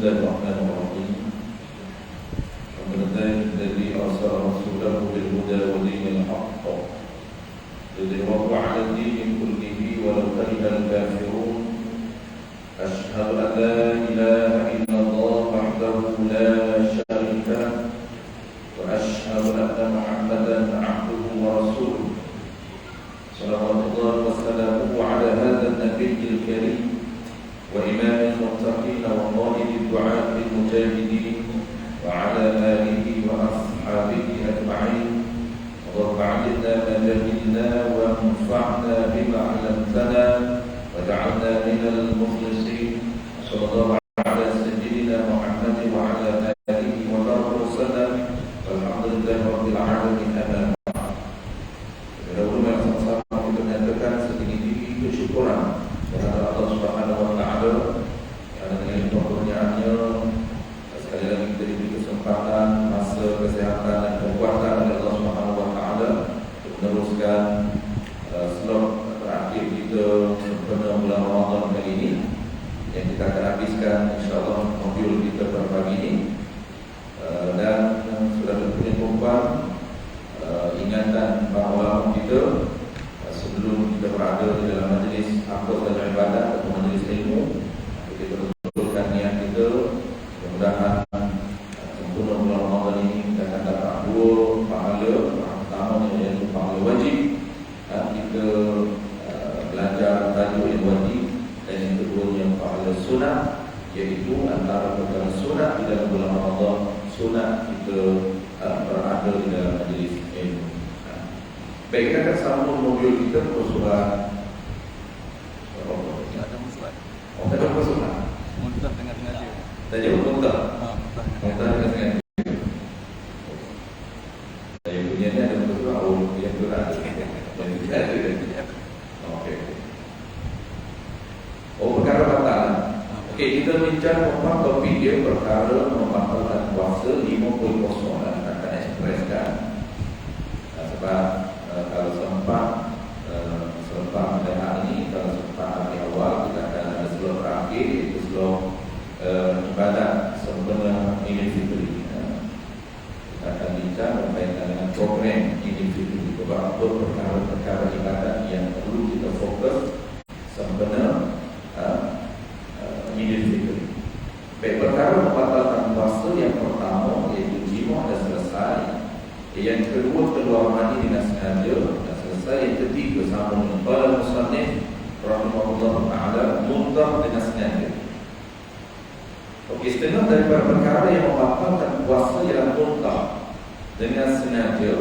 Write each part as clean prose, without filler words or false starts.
Bismillahirrahmanirrahim. Alhamdulillah alladzi arsala rasulahu bil huda wa dinil haqq liyudhhirahu 'ala ad-din kullihi walau karihal kafirun. Asyhadu an la ilaha illallah wahdahu la syarika lah wa asyhadu anna Muhammadan 'abduhu wa rasuluh. Salawatullah wa salamuhu 'ala hadzal nabiyyil karim وإمام المتقين وقائد الدعاة المجاهدين وعلى آله وأصحابه أجمعين. اللهم علمنا ما جهلنا وانفعنا بما علمتنا واجعلنا من المخلصين. صلى الله على سيدنا محمد وعلى آله وصحبه وسلم والحمد لله رب العالمين. أما بعد. Kemudian yang sama-sama kita menyatakan setinggi-tinggi kesyukuran kepada Allah Subhanahu wa taala karena dengan kurniaannya sekali lagi kita diberi kesempatan, masa, kesehatan dan kekuatan oleh Allah Subhanahu wa taala untuk meneruskan slot terakhir kita sempena bulan Ramadan kali ini yang kita akan habiskan insya-Allah modul kita pada pagi ini. Dan sudah berpunya tumpang ingatan bahawa kita sebelum kita berada di dalam majlis akad dan ibadat atau majlis ilmu, kita betulkan niat kita. Mudah-mudahan sempurna bulan Ramadan ini kita akan dapat dua pahala. Pertama iaitu pahala wajib, kita belajar tajuk yang wajib, dan yang kedua yang pahala sunat, iaitu antara perkara sunat di dalam bulan Ramadan, sunat kita berada di dalam majlis ilmu. Baik, kita akan sambung modul kita ke surah. Ada surah. Muntah tengah-tengah dia. Tadi muntah. Muntah tengah-tengah. Saya punya ni ada surah yang berat. Dan tidak ada. Okey. Perkara batal. Okey, kita bincang tentang topik dia, perkara membatalkan puasa 50 kosongan akan ekspreskan. Sebab kalau sempat pada hari ini, kalau sempat hari awal, kita akan ada slot terakhir, iaitu slot ibadat sempena Idul Fitri. Kita akan bincang berkaitan dengan program Idul Fitri, beberapa perkara-perkara ibadat yang perlu kita fokus sempena Idul Fitri. Baik, perkara membatalkan puasa yang pertama iaitu jima' dah selesai. Yang kedua, keluar mandi dengan sengaja dan selesai. Yang ketiga, sambung qala musannif rahimahullah taala, muntah dengan sengaja. Okey, setengah daripada perkara yang membatalkan puasa ialah muntah dengan sengaja.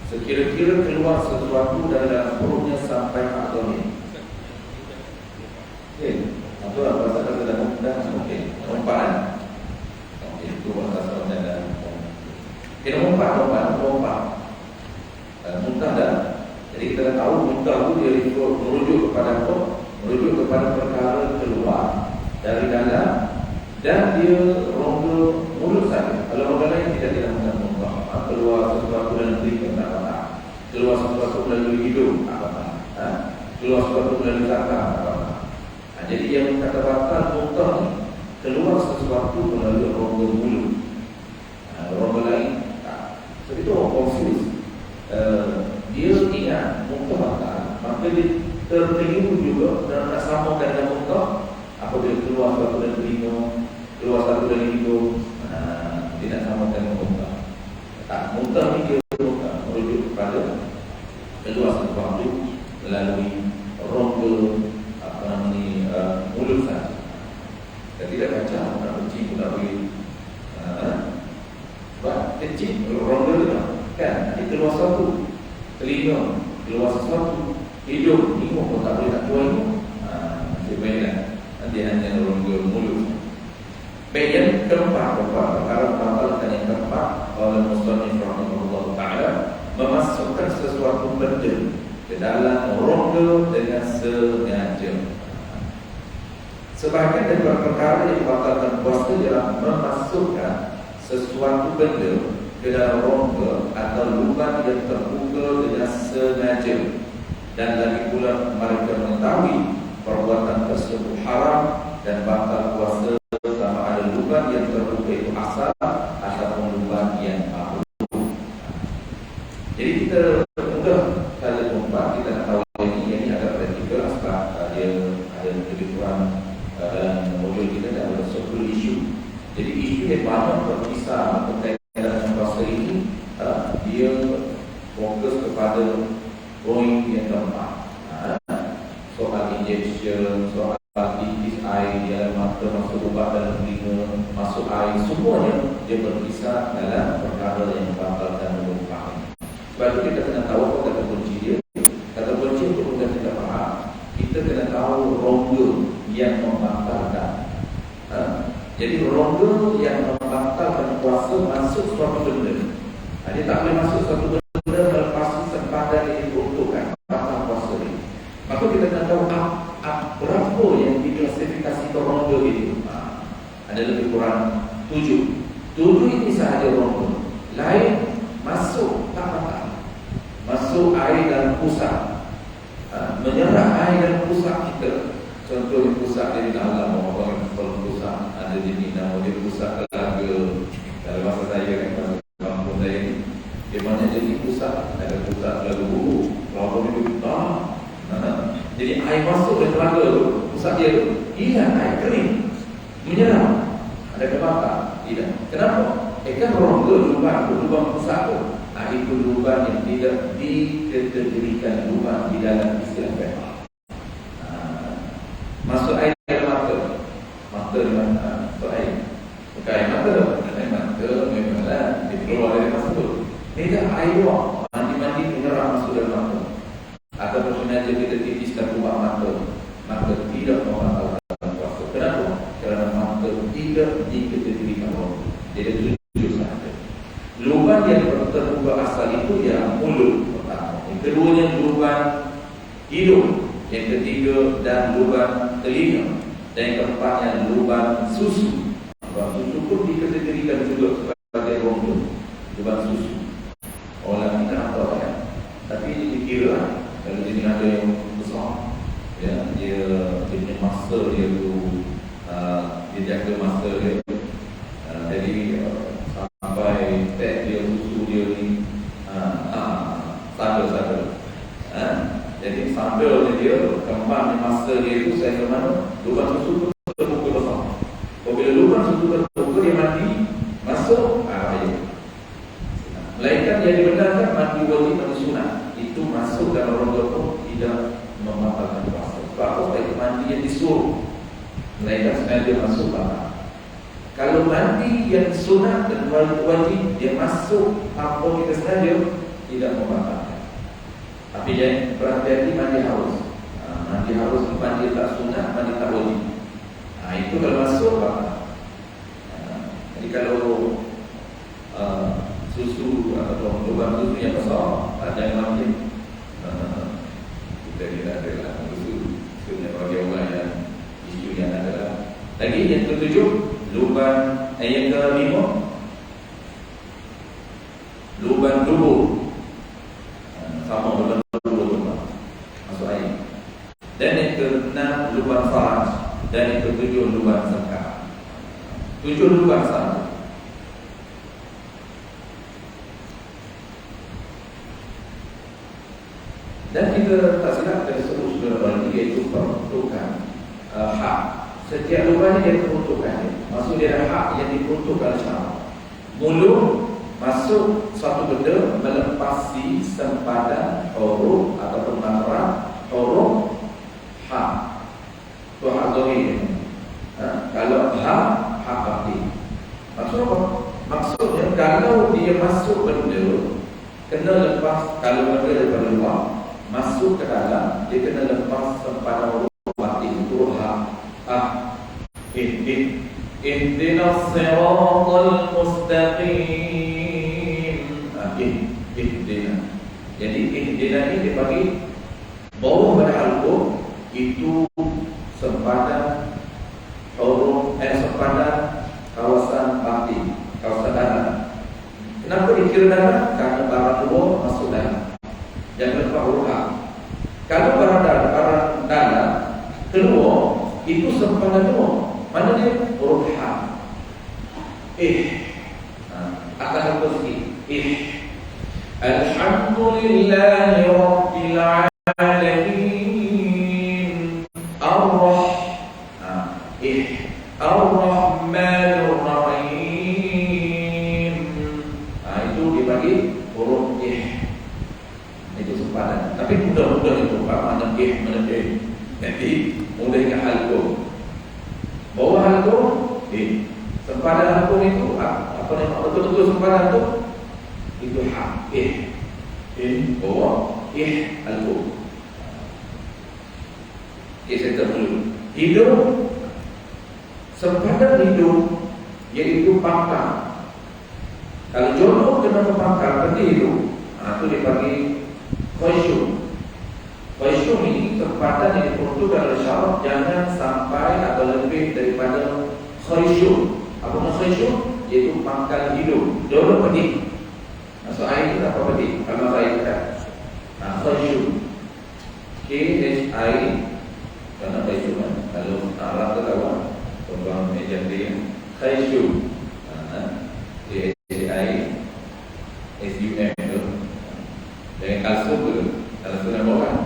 Sekira-kira keluar sesuatu dari dalam perutnya sampai ke abdomen. Okey, apa bahasa kata dalam mudah? Okey, rompahan. Okey, itu bahasa dalam. Kita lompat. Muntah dah. Jadi kita dah tahu muntah itu dia merujuk kepada apa? Merujuk kepada perkara keluar dari dalam dan dia rongga mulut saja. Kalau rongga lain tidak muntah. Keluar sesuatu dalam telinga tak apa. Keluar sesuatu melalui hidung tak apa. Keluar sesuatu melalui tangan tak apa. Jadi yang kata batal muntah ni keluar sesuatu melalui rongga mulut. Rongga lain. Sebab itu orang confuse. Dia ingat muntah batal, maka dia terkeliru juga dan nak samakan dengan muntah. Apabila keluar satu dari telinga, keluar satu dari hidung, dia nak samakan dengan muntah. Tak, muntah ni dia merujuk kepada keluar sesuatu melalui rongga mulut saja. Kita tidak baca nak benci pun tak boleh. Kecil, rongga tu kan, dia keluar sesuatu, telinga keluar sesuatu, hidung, hidung pun tak boleh tak keluar hidung. Nasib baiklah dia hanya rongga mulut. Baik, yang keempat, perkara membatalkan yang keempat, oleh musannif rahimahullah taala, memasukkan sesuatu benda ke dalam rongga dengan sengaja. Sebahagian daripada perkara yang membatalkan puasa ialah memasukkan sesuatu benda ke dalam rongga atau lubang yang terbuka dengan sengaja, dan lagi pula mereka mengetahui perbuatan tersebut haram dan batal puasa Jadi kita mudah kalau jumpa kita nak tahu ini agak praktikal sebab dia ada lebih kurang dalam modul kita ada 10 isu. Jadi isu yang banyak berkisar berkaitan dengan puasa ini, dia fokus kepada poin yang keempat, soal injection, soal titis air di dalam mata, masuk ubat dalam telinga, masuk air, semuanya dia berkisar dalam perkara yang membatalkan wudhu. Sebab itu kita kena tahu apa kata kunci dia. Kata kunci untuk mudah kita faham, kita kena tahu rongga yang membatalkan. Jadi rongga yang membatalkan puasa masuk suatu benda. Dia tak boleh masuk suatu benda melepasi sempadan yang diperuntukkan batal puasa ini. Maka kita kena tahu berapa yang diklasifikasi ke rongga itu. Ada lebih kurang 7. 7 ini sahaja rongga. Lain masuk tak batal. Masuk air dalam pusat, menyerap air dalam pusat kita. Contoh pusat dari dalam orang pusat ada di sini, nama dia pusat telaga. Dalam masa saya kan kampung saya ni, di mana jadi pusat, ada pusat telaga bulu. Kalau dia jadi air masuk dari telaga tu, pusat dia tu, hilang air kering, menyerap. Ada kebakar? Tidak. Kenapa? Kan rongga lubang pusat tu. Itu lubang yang tidak dikategorikan lubang di dalam istilah fiqh. Masuk air dalam mata di mana? Masuk air. Bukan air mata, memanglah dia keluar dari mata tu. Tidak air luar, mandi menyerap masuk dalam mata. Ataupun sengaja kita titiskan lubang mata tidak membatalkan puasa. Kenapa? Kerana mata tidak dikategorikan lubang. Dia ada 7 sahaja. Lubang yang terbuka asal itu ya mulut pertama. Yang keduanya lubang hidung. Yang ketiga dan lubang telinga. Dan yang keempatnya lubang susu. Lubang susu pun dikategorikan juga sebagai rongga. Lubang susu. Orang kita nampak kan. Tapi dikira kalau jenis ada yang besar, ya, dia punya masa dia tu, dia jaga masa dia. Jadi sampai tek dia, susu dia ni sandal. Jadi sandal dia, kembang masa dia itu saya ke mana, lubang susu tu terbuka besar. Bila lubang susu terbuka, dia mandi, masuk, air. Melainkan dia dibenarkan mandi wajib atau sunat. Itu masuk dalam rongga pun tidak membatalkan puasa. Sebab apa? Sebab mandi yang disuruh. Melainkan sebenarnya dia masuk batal. Kalau mandi yang sunat dan wajib dia masuk tanpa kita sengaja, tidak membatalkan. Tapi jangan berhati-hati mandi haus. Mandi haus, mandi tak sunat, mandi tak wajib. Itu kalau masuk batal. Jadi kalau susu atau lubang susu yang besar, jangan mandi. Kita tidak ada lah susu. Sebenarnya bagi orang yang isu yang ada lah. Lagi yang ketujuh, lubang yang kelima, lubang dubur. Sama lubang dubur tu masuk air. Dan yang keenam lubang faraj. Dan yang ketujuh lubang sangkar. 7 lubang sahaja. Dan kita tak silap dari sebut saudara ini, iaitu peruntukan hak. Setiap lubang dia peruntukan. Maksud dia ada hak yang diperuntukkan syarak. Mulut masuk satu benda melepasi sempadan huruf ataupun makhraj huruf hak. Itu hak zahir. Kalau hak batin. Maksud apa? Maksudnya kalau dia masuk benda kena lepas, kalau benda daripada luar masuk ke dalam, dia kena lepas sempadan huruf batin. Itu hak. Ihdinas siratal mustaqim. Ihdina. Jadi ihdina ini dia bagi bawah pada halqum itu sempadan huruf sempadan kawasan batin, kawasan dalam. Kenapa dikira dalam? Karena barang luar masuk dalam. Jangan lupa huruf hak. Kalau barang dalam keluar, itu sempadan luar. Mana dia? Huruf hak. Akan apa sikit? Alhamdulillahi Rabbil Alamin. Ar-Rahmanir Rahim. Itu dibagi huruf itu sempadan. Tapi mudah-mudah itu mana mana nanti mulai ke halqum. Bawah halqum sempadan halqum itu apa nama betul-betul sempadan itu ha bawah halqum. Saya dulu hidung sempadan hidung yaitu pangkal. Kalau jodoh kena ke pangkal berarti hidung. Itu dibagi khusyuk. Khusyuk ini sempadan yang diperuntukkan oleh syarat jangan sampai atau lebih daripada khusyuk. Apa maksud khusyuk? Yaitu pangkal hidung. Jodoh pedih. Masuk air itu apa pedih? Kalau masuk air kan? Khusyuk. KHI karena khusyuk kan? Kalau Arab tu tahu orang meja dia khusyuk. KHI SUM tu. Dengan kalsum tu, kalsum nama orang.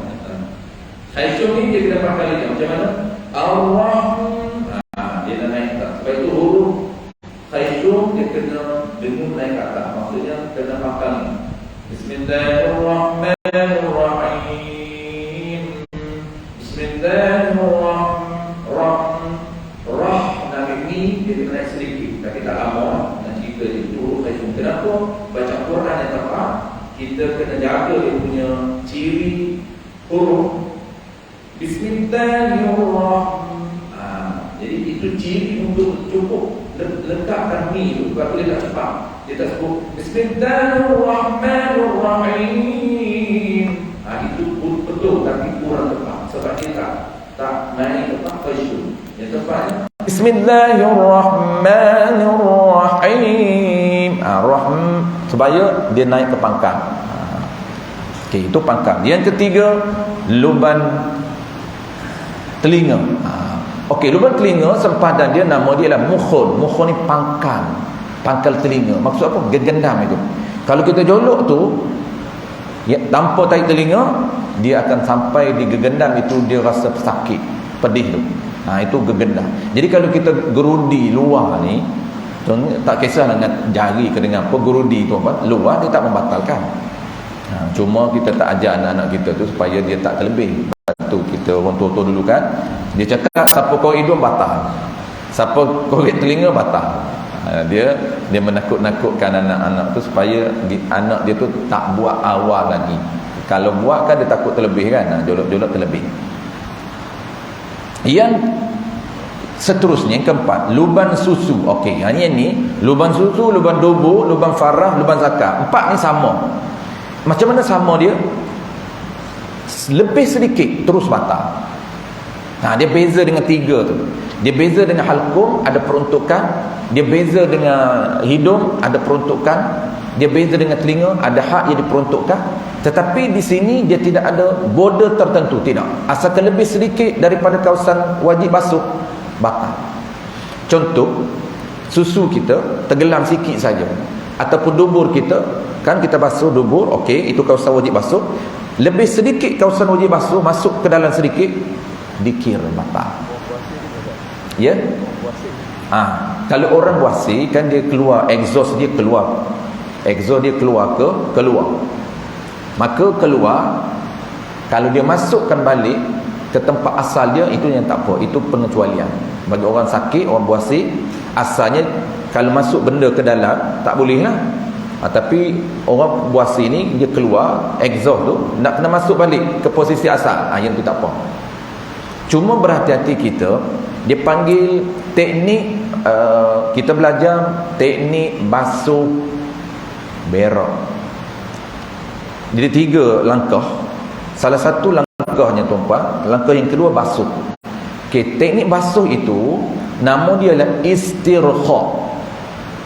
Khusyuk ni dia kena pakai lagi. Macam mana? Allah. Dia dah naik tak. Sebab itu huruf khusyuk dia kena dengung naik ke atas. Maksudnya kena pakai ni. Bismillahirrahmanirrahim. Bismillahirrahmanirrahim. Nabi ni dia kena naik sedikit. Tapi tak lama. Dan kita itu khusyuk. Kenapa? Baca Quran yang tepat. Kita kena jaga dia punya ciri huruf. Bismillahirrahmanirrahim. Jadi itu ciri untuk cukup lekatkan mi itu. Sebab dia tak cepat. Dia tak sebut Bismillahirrahmanirrahim. Itu betul tapi kurang tepat. Sebab dia tak main tepat khusyuk. Yang tepatnya Bismillahirrahmanirrahim. Supaya dia naik ke pangkal. Okey, itu pangkal. Yang ketiga, luban telinga. Okey, luban telinga sempadan dia nama dia adalah mukhun. Mukhun ni pangkal. Pangkal telinga. Maksud apa? Gegendam itu. Kalau kita jolok tu tanpa tarik telinga, dia akan sampai di gegendam itu dia rasa sakit, pedih tu. Itu gegendam. Jadi kalau kita gerudi luar ni, tak kisah dengan jari ke dengan apa, gerudi tu apa, luar dia tak membatalkan. Cuma kita tak ajar anak-anak kita tu supaya dia tak terlebih. Tu kita orang tua-tua dulu kan, dia cakap siapa korek hidung batal, siapa korek telinga batal. Dia menakut-nakutkan anak-anak tu supaya anak dia tu tak buat awal lagi. Kalau buat kan dia takut terlebih kan, jolok-jolok terlebih. Yang seterusnya yang keempat, luban susu. Okey, yang ni luban susu, luban dubur, luban farah, luban zakat. Empat ni sama. Macam mana sama dia? Lebih sedikit terus batal. Dia beza dengan tiga tu. Dia beza dengan halqum, ada peruntukan. Dia beza dengan hidung, ada peruntukan. Dia beza dengan telinga, ada hak yang diperuntukkan. Tetapi di sini dia tidak ada border tertentu, tidak. Asalkan lebih sedikit daripada kawasan wajib basuh, batal. Contoh, susu kita tergelam sikit saja, ataupun dubur kita, kan kita basuh dubur, okey, itu kawasan wajib basuh. Lebih sedikit kawasan wajib basuh masuk ke dalam sedikit, dikira batal. Ya? Kalau orang buasi kan dia keluar exhaust dia keluar. Exhaust dia keluar keluar. Maka keluar, kalau dia masukkan balik ke tempat asal dia, itu yang tak apa, itu pengecualian. Bagi orang sakit, orang buasi, asalnya kalau masuk benda ke dalam tak boleh lah. Tapi orang buasi ni dia keluar exhaust tu, nak kena masuk balik ke posisi asal, yang tu tak apa. Cuma berhati-hati kita, dia panggil teknik, kita belajar teknik basuh berak. Jadi 3 langkah. Salah satu langkahnya tuan-puan, langkah yang kedua basuh. Okey, teknik basuh itu nama dia adalah istirkha.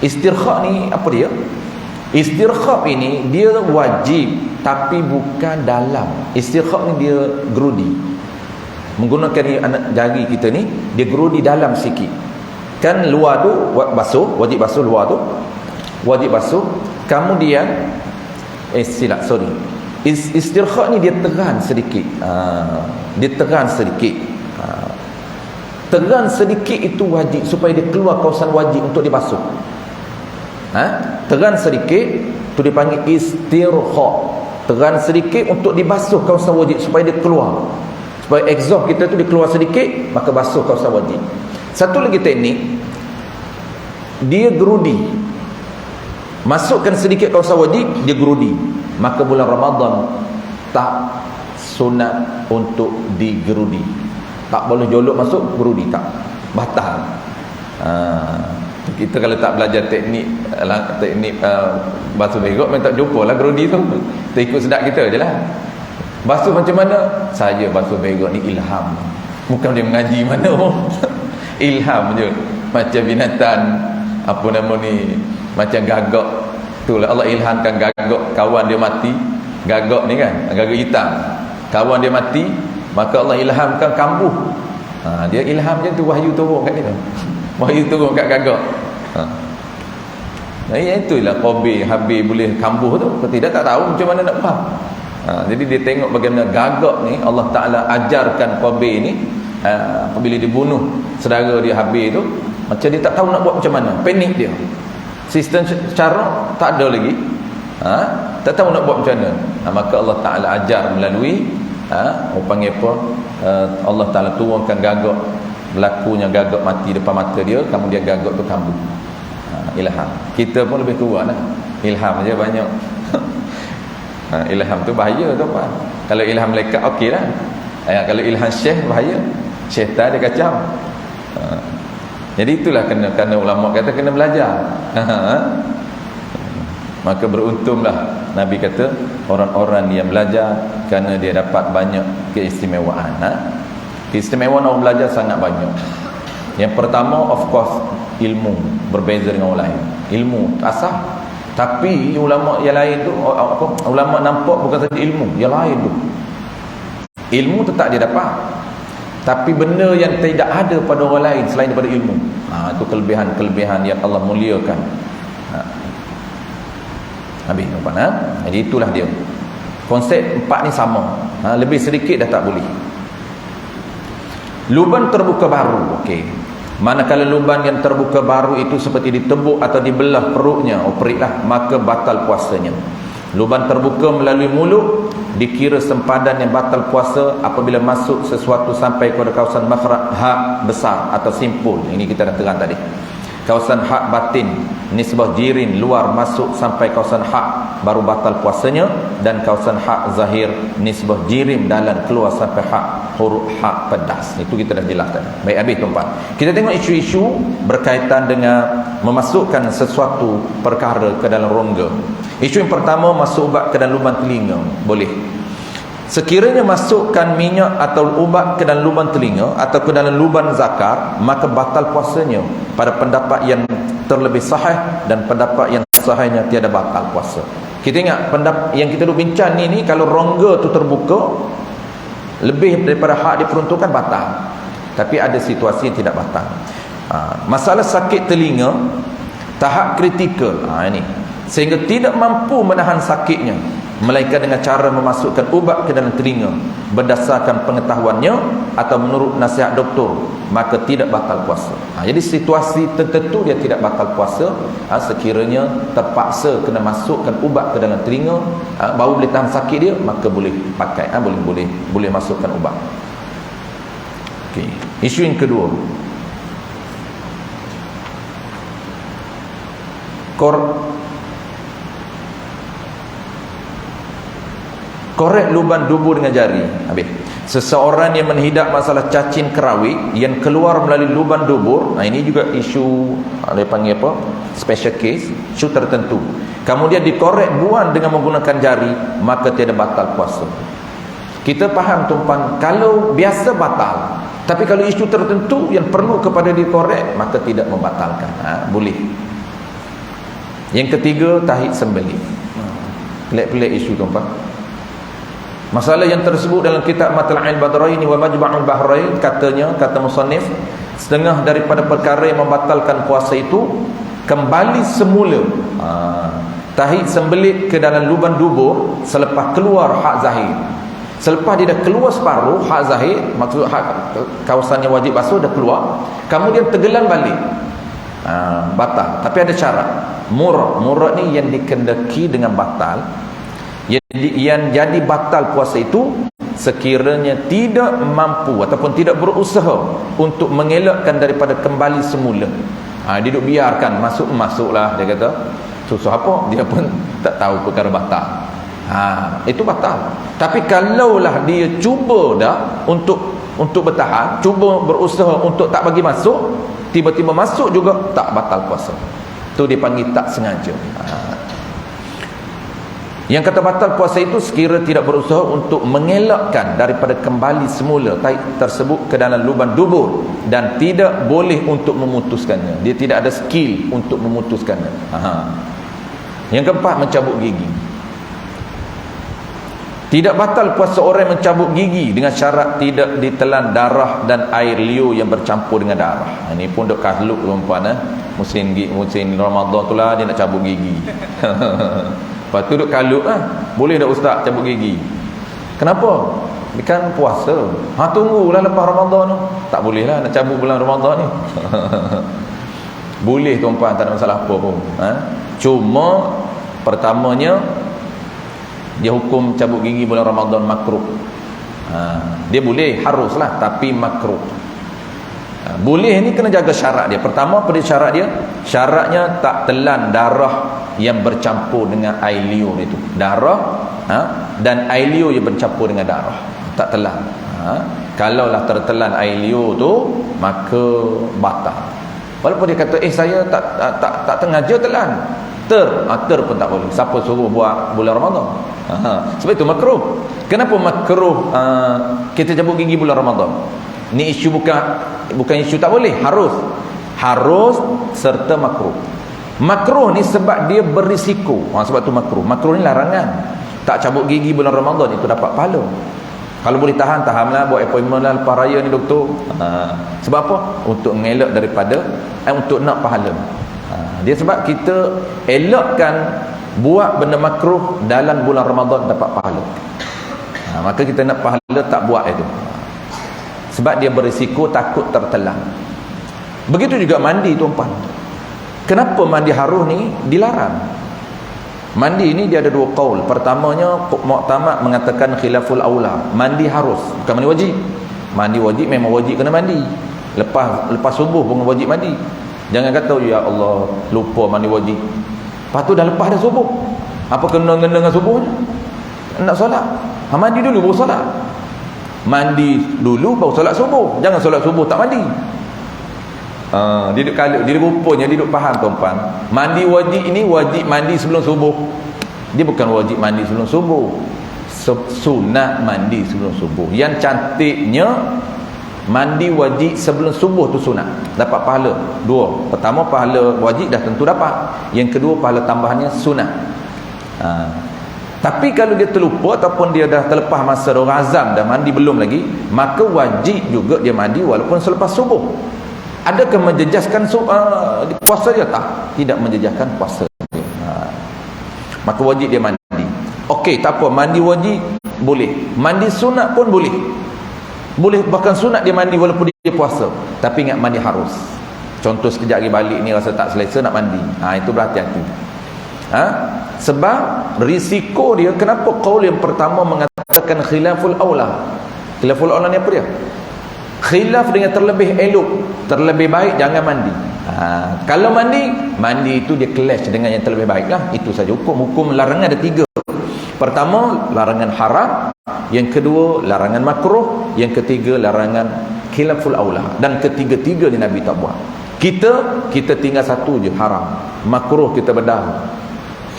Istirkha ni apa dia? Istirkha ini dia wajib tapi bukan dalam. Istirkha ni dia gerudi. Menggunakan anak jari kita ni, dia gerudi dalam sikit. Kan luar tu basuh, wajib basuh luar tu. Wajib basuh. Kemudian silap, sorry. Istirkha ni dia teran sedikit. Dia teran sedikit. Teran sedikit itu wajib supaya dia keluar kawasan wajib untuk dibasuh. Teran sedikit tu dipanggil istirkha. Teran sedikit untuk dibasuh kawasan wajib supaya dia keluar. Supaya exhaust kita tu dia keluar sedikit, maka basuh kawasan wajib. Satu lagi teknik, dia gerudi. Masukkan sedikit kawasan wajib, dia gerudi. Maka bulan Ramadan tak sunat untuk digerudi. Tak boleh jolok masuk, gerudi tak. Batal. Kita kalau tak belajar teknik basuh begok, memang tak jumpa lah gerudi tu. Kita ikut sedap kita je lah. Basuh macam mana? Saya basuh begok ni ilham. Bukan dia mengaji mana pun. Ilham je. Macam binatang, apa nama ni, macam gagak. Itulah Allah ilhamkan gagak, kawan dia mati. Gagak ni kan, gagak hitam, kawan dia mati, maka Allah ilhamkan kambuh. Dia ilham je tu, wahyu turun kat dia. Wahyu turun kat gagak. Itulah Qabil Habil boleh kambuh tu. Tidak, tak tahu macam mana nak faham. Jadi dia tengok bagaimana gagak ni Allah Ta'ala ajarkan Qabil ni. Apabila dibunuh saudara dia Habil tu, macam dia tak tahu nak buat macam mana, panik dia. Sistem cara tak ada lagi, tak tahu nak buat macam mana. Maka Allah Ta'ala ajar melalui orang panggil apa, Allah Ta'ala turunkan gagak. Berlakunya gagak mati depan mata dia, kemudian gagak tu kambuh. Ilham. Kita pun lebih kurang lah. Ilham aja banyak. Ilham tu bahaya tu apa? Kalau ilham malaikat okey lah. Kalau ilham syekh bahaya. Syaitan dia kacau. Jadi itulah kena ulama kata kena belajar. Maka beruntunglah Nabi kata orang-orang yang belajar, kerana dia dapat banyak keistimewaan. Keistimewaan orang belajar sangat banyak. Yang pertama, of course, ilmu berbeza dengan orang lain. Ilmu asal, tapi ulama yang lain tu ulama nampak bukan saja ilmu, yang lain tu ilmu tetap dia dapat, tapi benda yang tidak ada pada orang lain selain daripada ilmu. Itu kelebihan-kelebihan yang Allah muliakan. Habis tuan. Jadi itulah dia. Konsep empat ni sama. Lebih sedikit dah tak boleh. Lubang terbuka baru, okey. Manakala lubang yang terbuka baru itu seperti ditebuk atau dibelah perutnya, periklah, maka batal puasanya. Lubang terbuka melalui mulut dikira sempadan yang batal puasa apabila masuk sesuatu sampai kepada kawasan makhraj hak besar atau simpul. Ini kita dah terang tadi. Kawasan hak batin, nisbah jirin luar masuk sampai kawasan hak baru batal puasanya, dan kawasan hak zahir nisbah jirim dalam keluar sampai hak huruf hak pedas. Itu kita dah jelaskan. Baik, habis tuan-tuan. Kita tengok isu-isu berkaitan dengan memasukkan sesuatu perkara ke dalam rongga. Isu yang pertama, masuk ubat ke dalam lubang telinga. Boleh. Sekiranya masukkan minyak atau ubat ke dalam lubang telinga atau ke dalam lubang zakar, maka batal puasanya pada pendapat yang terlebih sahih, dan pendapat yang sahihnya tiada batal puasa. Kita ingat pendapat yang kita duk bincang ni kalau rongga tu terbuka lebih daripada hak diperuntukkan, batal. Tapi ada situasi yang tidak batal. Masalah sakit telinga tahap kritikal, ini sehingga tidak mampu menahan sakitnya, melainkan dengan cara memasukkan ubat ke dalam telinga berdasarkan pengetahuannya atau menurut nasihat doktor, maka tidak batal puasa. Jadi situasi tertentu dia tidak batal puasa. Sekiranya terpaksa kena masukkan ubat ke dalam telinga, baru boleh tahan sakit dia, maka boleh pakai, boleh masukkan ubat. Okey. Isu yang kedua, korek lubang dubur dengan jari. Habis. Seseorang yang menghidap masalah cacing kerawik yang keluar melalui lubang dubur, ini juga isu, dia panggil apa, special case, isu tertentu. Kemudian dikorek buang dengan menggunakan jari, maka tiada batal puasa. Kita faham tuan, kalau biasa batal, tapi kalau isu tertentu yang perlu kepada dikorek, maka tidak membatalkan. Boleh. Yang ketiga, tahid sembelih. Pelik-pelik isu tuan. Masalah yang tersebut dalam kitab Matla'il Badraini wa Majma'ul Bahrain, katanya, kata musannif, setengah daripada perkara yang membatalkan puasa itu kembali semula. tahi sembelit ke dalam lubang dubur selepas keluar hak zahir. Selepas dia dah keluar separuh hak zahir, maksud hak kawasan yang wajib basuh dah keluar, kemudian tergelan balik, batal. Tapi ada syarat. Murad ni yang dikendaki dengan batal, yang jadi batal puasa itu sekiranya tidak mampu ataupun tidak berusaha untuk mengelakkan daripada kembali semula. Dia duduk biarkan masuklah, dia kata susah apa, dia pun tak tahu perkara batal. Itu batal. Tapi kalaulah dia cuba dah untuk bertahan, cuba berusaha untuk tak bagi masuk, tiba-tiba masuk juga, tak batal puasa. Tu dipanggil tak sengaja. Yang kata batal puasa itu sekira tidak berusaha untuk mengelakkan daripada kembali semula tahi tersebut ke dalam lubang dubur, dan tidak boleh untuk memutuskannya. Dia tidak ada skill untuk memutuskannya. Yang keempat, mencabut gigi. Tidak batal puasa orang yang mencabut gigi dengan syarat tidak ditelan darah dan air liur yang bercampur dengan darah. Ini pun dok kahluk tuan-tuan, musim Ramadan tu lah dia nak cabut gigi. Lepas tu duk kalut boleh tak ustaz cabut gigi? Kenapa? Dia kan puasa. Tunggulah lepas Ramadan tu. Tak boleh lah nak cabut bulan Ramadan ni. Boleh tuan-puan, tak ada masalah apa pun. Cuma pertamanya dia hukum cabut gigi bulan Ramadan makruh. Dia boleh, haruslah, tapi makruh. Boleh ni kena jaga syarat dia. Pertama pada syarat dia, syaratnya tak telan darah yang bercampur dengan air liur itu. Darah dan air liur yang bercampur dengan darah, tak telan. Kalaulah tertelan air liur tu, maka batal. Walaupun dia kata saya tak sengaja telan. Ter pun tak boleh. Siapa suruh buat bulan Ramadan? Sebab itu makruh. Kenapa makruh kita cabut gigi bulan Ramadan? Ni isu bukan isu tak boleh, harus serta makruh. Makruh ni sebab dia berisiko. Sebab tu makruh. Makruh ni larangan. Tak cabut gigi bulan Ramadan itu dapat pahala. Kalau boleh tahanlah, buat appointment lah lepas raya ni doktor. Sebab apa? Untuk mengelak daripada untuk nak pahala. Dia sebab kita elakkan buat benda makruh dalam bulan Ramadan dapat pahala. Maka kita nak pahala tak buat itu. Sebab dia berisiko takut tertelan. Begitu juga mandi tuan-puan. Kenapa mandi haruh ni dilarang? Mandi ni dia ada dua qaul. Pertamanya Mu'tamad mengatakan khilaful aula. Mandi harus, bukan mandi wajib. Mandi wajib memang wajib kena mandi. Lepas subuh pun wajib mandi. Jangan kata ya Allah lupa mandi wajib. Lepas tu dah lepas dah subuh. Apa kena-kena dengan subuhnya? Nak solat. Mandi dulu baru solat. Mandi dulu baru solat subuh. Jangan solat subuh tak mandi. Dia rupanya dia duk faham tuan-tuan. Mandi wajib ini wajib mandi sebelum subuh. Dia bukan wajib mandi sebelum subuh. Sunat mandi sebelum subuh. Yang cantiknya mandi wajib sebelum subuh tu sunat. Dapat pahala dua. Pertama pahala wajib dah tentu dapat. Yang kedua pahala tambahannya sunat. Tapi kalau dia terlupa ataupun dia dah terlepas masa orang azam dah mandi belum lagi, maka wajib juga dia mandi walaupun selepas subuh. Adakah menjejaskan puasa dia? Tak. Tidak menjejaskan puasa dia. Maka wajib dia mandi. Okey, tak apa, mandi wajib boleh. Mandi sunat pun boleh. Boleh, bahkan sunat dia mandi walaupun dia puasa. Tapi ingat mandi harus. Contoh sekejap lagi balik ni rasa tak selesa nak mandi. Itu berhati-hati. Sebab risiko dia, kenapa qaul yang pertama mengatakan khilaful aula? Khilaful aula ni apa dia? Khilaf dengan terlebih elok, terlebih baik jangan mandi. Kalau mandi itu dia clash dengan yang terlebih baik lah. Itu saja hukum larangan ada tiga. Pertama larangan haram, yang kedua larangan makruh, yang ketiga larangan khilaful aula. Dan ketiga-tiga ni Nabi tak buat. Kita tinggal satu je, haram. Makruh kita bedah.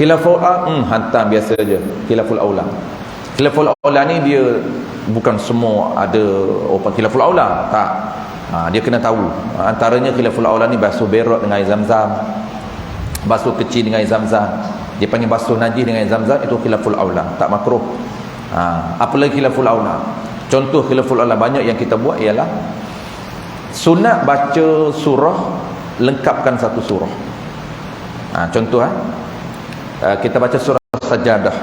Khilaful aula hantar biasa je. Khilaful aula. Khilaful aula ni dia bukan semua ada khilaful aula, tak. Dia kena tahu. Antaranya khilaful aula ni basuh berak dengan air zam-zam, basuh kecil dengan air zam-zam. Dia panggil basuh najis dengan air zam-zam, itu khilaful aula, tak makruh. Apalagi khilaful aula. Contoh khilaful aula banyak yang kita buat ialah sunat baca surah, lengkapkan satu surah. Contoh kita baca surah Sajadah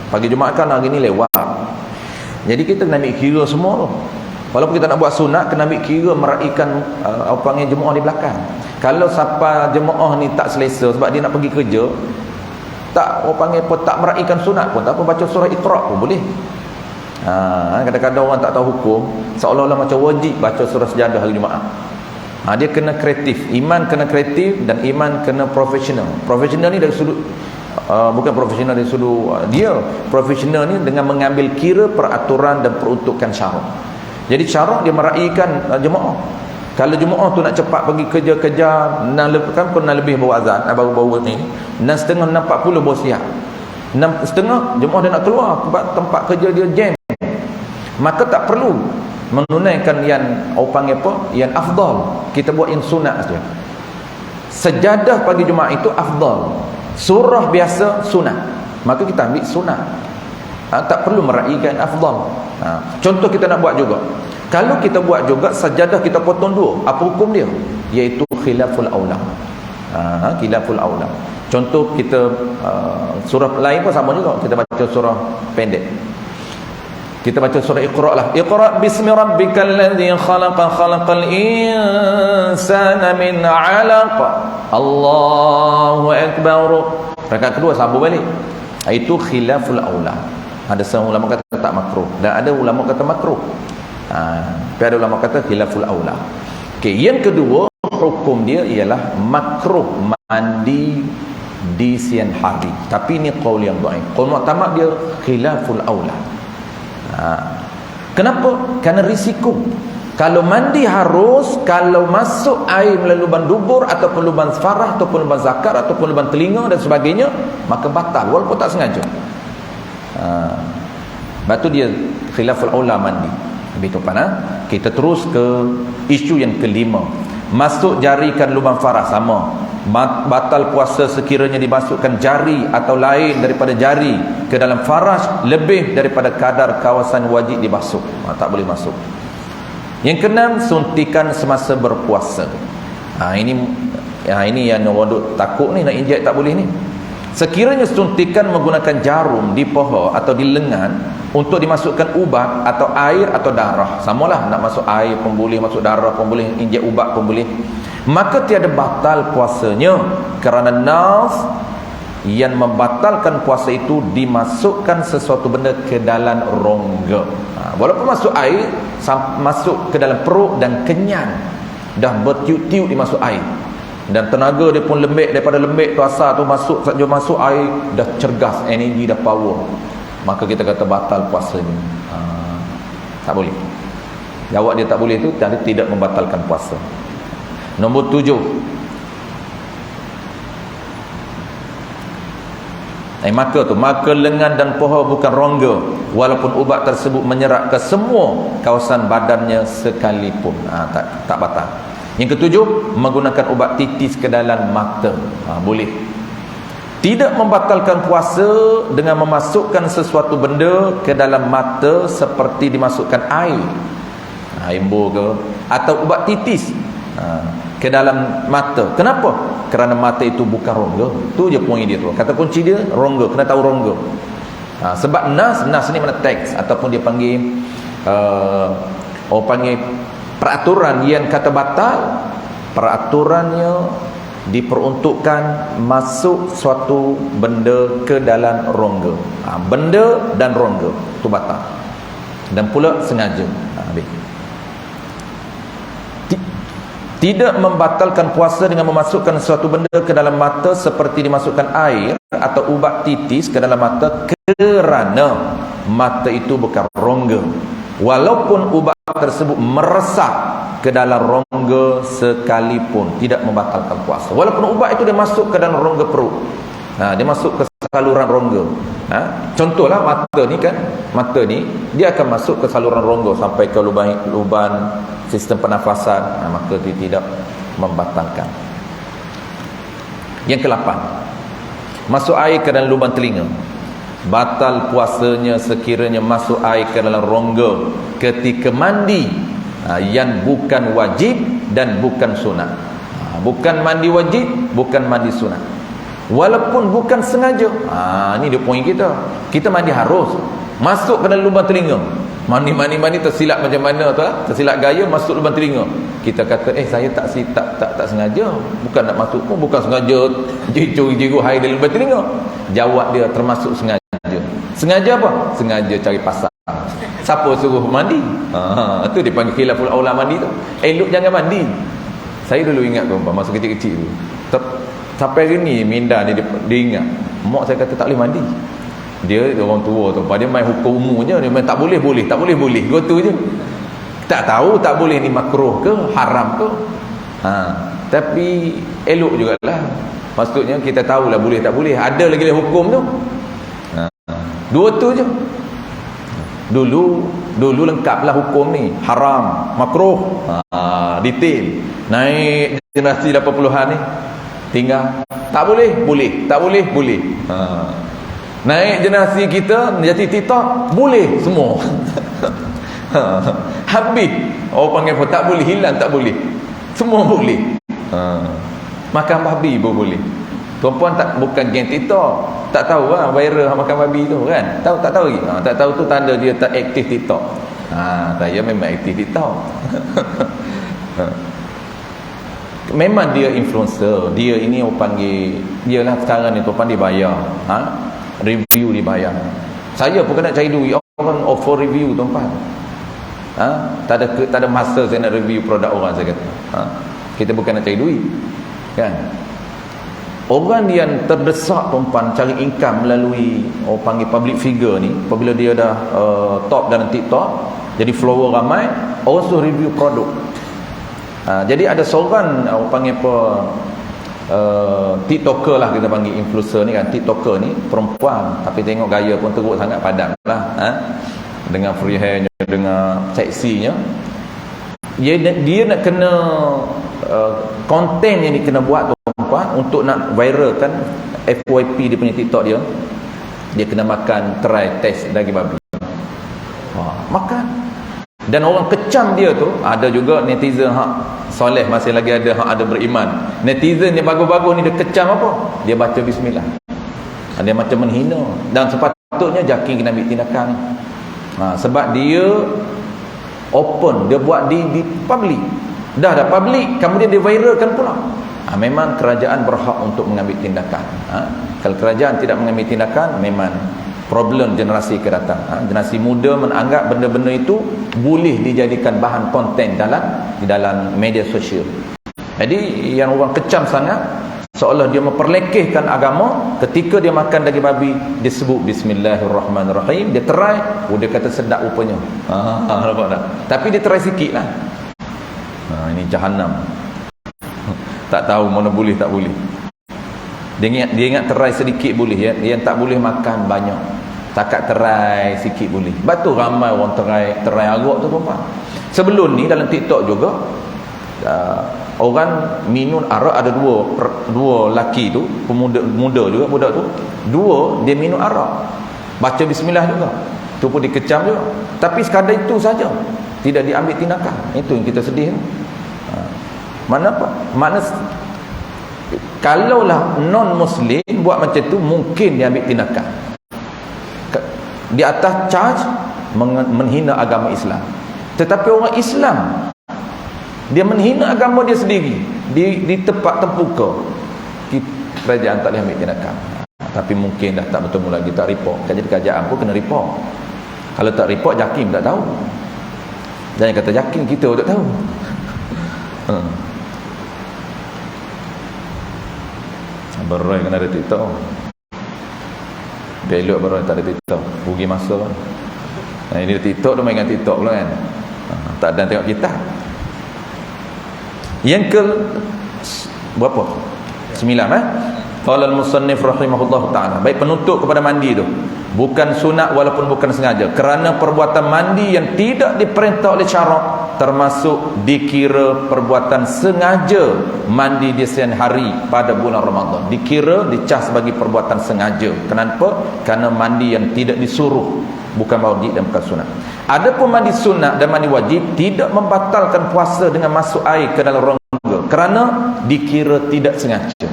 pagi Jumaat kan hari ni lewat. Jadi kita kena ambil kira semua tu. Walaupun kita nak buat sunat, kena ambil kira meraikan apa panggil jemaah di belakang. Kalau siapa jemaah ni tak selesa sebab dia nak pergi kerja, tak orang panggil pun tak meraikan sunat pun tak apa, baca surah Iqra pun boleh. Kadang-kadang orang tak tahu hukum, seolah-olah macam wajib baca surah Sajadah hari Jumaat. Dia kena kreatif, iman kena kreatif dan iman kena profesional. Profesional ni dari sudut bukan profesional dari sudut dia profesional ni dengan mengambil kira peraturan dan peruntukan syarak. Jadi syarak dia meraikan jemaah. Kalau jemaah tu nak cepat pergi kerja-kerja, kan pun lebih bawa azan baru-baru ni 6.30 6.40 baru siap. 6.30 jemaah dia nak keluar sebab tempat kerja dia jam. Maka tak perlu menunaikan yang panggil apa? Yang afdal. Kita buat yang sunat saja. Sajadah pagi Jumaat itu afdal. Surah biasa sunat. Maka kita ambil sunat. Tak perlu meraikan afdal. Contoh kita nak buat juga. Kalau kita buat juga sajadah kita potong dua, apa hukum dia? Iaitu khilaful aula. Khilaful aula. Contoh kita surah lain pun sama juga. Kita baca surah pendek. Kita baca surah Iqra lah. Iqra bismi rabbikal ladzi khalaqa khalaqal insana min 'alaq. Allahu akbar. Rakaat kedua sambung balik. Itu khilaful aula. Ada setengah ulama kata tak makruh dan ada ulama kata makruh. Tapi ada ulama kata khilaful aula. Okey, yang kedua hukum dia ialah makruh mandi di siang hari. Tapi ini qaul yang dhaif. Qaul mu'tamad dia khilaful aula. Kenapa? Kerana risiko. Kalau mandi harus, kalau masuk air melalui lubang dubur ataupun lubang farah ataupun lubang zakar ataupun lubang telinga dan sebagainya, maka batal walaupun tak sengaja. Lepas tu dia khilaful aula mandi. Lebih tepat. Kita terus ke isu yang kelima. Masuk jarikan lubang farah sama. Batal puasa sekiranya dimasukkan jari atau lain daripada jari ke dalam faraj lebih daripada kadar kawasan wajib dibasuh. Tak boleh masuk. Yang keenam, suntikan semasa berpuasa. Ini yang orang duk takut ni nak injek tak boleh ni. Sekiranya suntikan menggunakan jarum di paha atau di lengan untuk dimasukkan ubat atau air atau darah, samalah nak masuk air pun boleh, masuk darah pun boleh, injek ubat pun boleh, maka tiada batal puasanya kerana nas yang membatalkan puasa itu dimasukkan sesuatu benda ke dalam rongga. Walaupun masuk air, masuk ke dalam perut dan kenyang, dah bertiup-tiup dimasuk air dan tenaga dia pun lembek, daripada lembek tu asal tu masuk, saja masuk air dah cergas, energi dah power, maka kita kata batal puasa ni. Tak boleh. Jawab dia tak boleh tu tadi tidak membatalkan puasa. Nombor 7, maka lengan dan paha bukan rongga walaupun ubat tersebut menyerap ke semua kawasan badannya sekalipun. Tak batal. Yang ketujuh, menggunakan ubat titis ke dalam mata. Boleh. Tidak membatalkan puasa dengan memasukkan sesuatu benda ke dalam mata seperti dimasukkan air, embur ke, atau ubat titis ke dalam mata. Kenapa? Kerana mata itu bukan rongga. Tu je poin dia tu. Kata kunci dia rongga, kena tahu rongga. Sebab nas ni mana teks ataupun dia panggil orang panggil peraturan yang kata batal, peraturannya diperuntukkan masuk suatu benda ke dalam rongga. Benda dan rongga tu batal. Dan pula sengaja. Tidak membatalkan puasa dengan memasukkan suatu benda ke dalam mata seperti dimasukkan air atau ubat titis ke dalam mata kerana mata itu bukan rongga. Walaupun ubat tersebut meresap ke dalam rongga sekalipun, tidak membatalkan puasa. Walaupun ubat itu dia masuk ke dalam rongga perut, dia masuk ke saluran rongga. Contohlah mata ni kan, mata ni dia akan masuk ke saluran rongga sampai ke lubang sistem pernafasan, maka dia tidak membatalkan. Yang ke-8, masuk air ke dalam lubang telinga. Batal puasanya sekiranya masuk air ke dalam rongga ketika mandi yang bukan wajib dan bukan sunat. Bukan mandi wajib, bukan mandi sunat. walaupun bukan sengaja. Ni dia poin kita. Kita mandi harus masuk ke dalam lubang telinga. Mandi tersilap macam mana tu lah, tersilap gaya masuk lubang telinga. Kita kata saya tak sengaja, bukan nak masuk pun, bukan sengaja jiru air dalam lubang telinga. Jawab dia termasuk sengaja. Sengaja apa? Sengaja cari pasal. Siapa suruh mandi? Itu dipanggil khilaful aula mandi tu. Elok jangan mandi. Saya dulu ingat tuan-tuan, masa kecil-kecil tu, sampai hari ni minda dia ingat, mak saya kata tak boleh mandi. Dia orang tua tu, dia main hukum umum je, dia main tak boleh gotu je. Tak tahu tak boleh ni makruh ke haram ke. Tapi elok jugalah. Maksudnya kita tahulah boleh tak boleh, ada lagi hukum tu. Dua tu je. Dulu lengkaplah hukum ni, haram, makruh, detail. Naik generasi 80-an ni tinggal tak boleh, boleh. Naik generasi kita jadi TikTok, boleh semua. Habis orang panggil apa, tak boleh, hilang tak boleh, semua boleh. Makan babi pun boleh. Tuan-puan bukan geng TikTok, tak tahu lah viral makan babi tu kan, tak tahu lagi. Tak tahu tu tanda dia tak aktif TikTok. Saya memang aktif TikTok. Memang dia influencer, dia ini orang panggil, dia lah sekarang ni tuan-puan dibayar, review dibayar. Saya pun kena cari duit, orang offer review tuan-puan. Tak ada masa saya nak review produk orang, saya kata. Kita bukan nak cari duit kan. Orang yang terdesak tuan-puan cari income melalui orang panggil public figure ni, apabila dia dah top dalam TikTok, jadi follower ramai, orang suruh review produk. Jadi ada seorang orang panggil apa, TikToker lah kita panggil, influencer ni kan, TikToker ni perempuan, tapi tengok gaya pun teruk sangat, padan lah, dengan free hairnya, dengan seksinya. Dia nak kena konten yang dia kena buat tuan-tuan untuk nak viralkan FYP dia punya TikTok dia kena makan try test daging babi. Makan. Dan orang kecam dia tu, ada juga netizen soleh, masih lagi ada beriman. Netizen yang bagus-bagus ni dia kecam apa? Dia baca bismillah. Dia macam menghina, dan sepatutnya JAKI kena ambil tindakan. Sebab dia open, dia buat di public. Dah public, kemudian dia viralkan pula. Memang kerajaan berhak untuk mengambil tindakan. Kalau kerajaan tidak mengambil tindakan, memang problem generasi ke datang. Generasi muda menganggap benda-benda itu boleh dijadikan bahan konten di dalam media sosial. Jadi yang orang kecam sangat, seolah dia memperlekehkan agama. Ketika dia makan daging babi, dia sebut bismillahirrahmanirrahim, dia try, dia kata sedap rupanya. Nampak tak? Tapi dia try sikit lah. Ini jahannam. Tak tahu mana boleh tak boleh. Dia ingat try sedikit boleh, ya. Dia tak boleh makan banyak, takat try sikit boleh. Sebab tu ramai orang try arak tu tuan-tuan. Sebelum ni dalam TikTok juga, orang minum arak, ada dua laki tu, pemuda juga, budak tu, dua dia minum arak, baca bismillah juga, tu pun dikecam juga. Tapi sekadar itu saja, tidak diambil tindakan. Itu yang kita sedih. Mana kalaulah non muslim buat macam tu, mungkin dia ambil tindakan di atas charge menghina agama Islam. Tetapi orang Islam, dia menghina agama dia sendiri di tempat terbuka, kerajaan tak boleh ambil tindakan. Tapi mungkin dah tak bertemu lagi, tak report. Jadi kerajaan pun kena report. Kalau tak report, JAKIM tak tahu. Jangan kata JAKIM, kita tak tahu. Berai kena ada TikTok. Belok berai tak ada TikTok, rugi masa lah. Ini TikTok tu mainkan TikTok pula kan. Tak ada tengok kita. Yang ke berapa? 9 Qala al-musannif rahimahullah ta'ala. Baik, penutup kepada mandi tu bukan sunat walaupun bukan sengaja, kerana perbuatan mandi yang tidak diperintah oleh syarak termasuk dikira perbuatan sengaja. Mandi di siang hari pada bulan Ramadan dikira, dicas sebagai perbuatan sengaja. Kenapa? Kerana mandi yang tidak disuruh, bukan wajib dan bukan sunat. Adapun mandi sunat dan mandi wajib tidak membatalkan puasa dengan masuk air ke dalam rongga, kerana dikira tidak sengaja.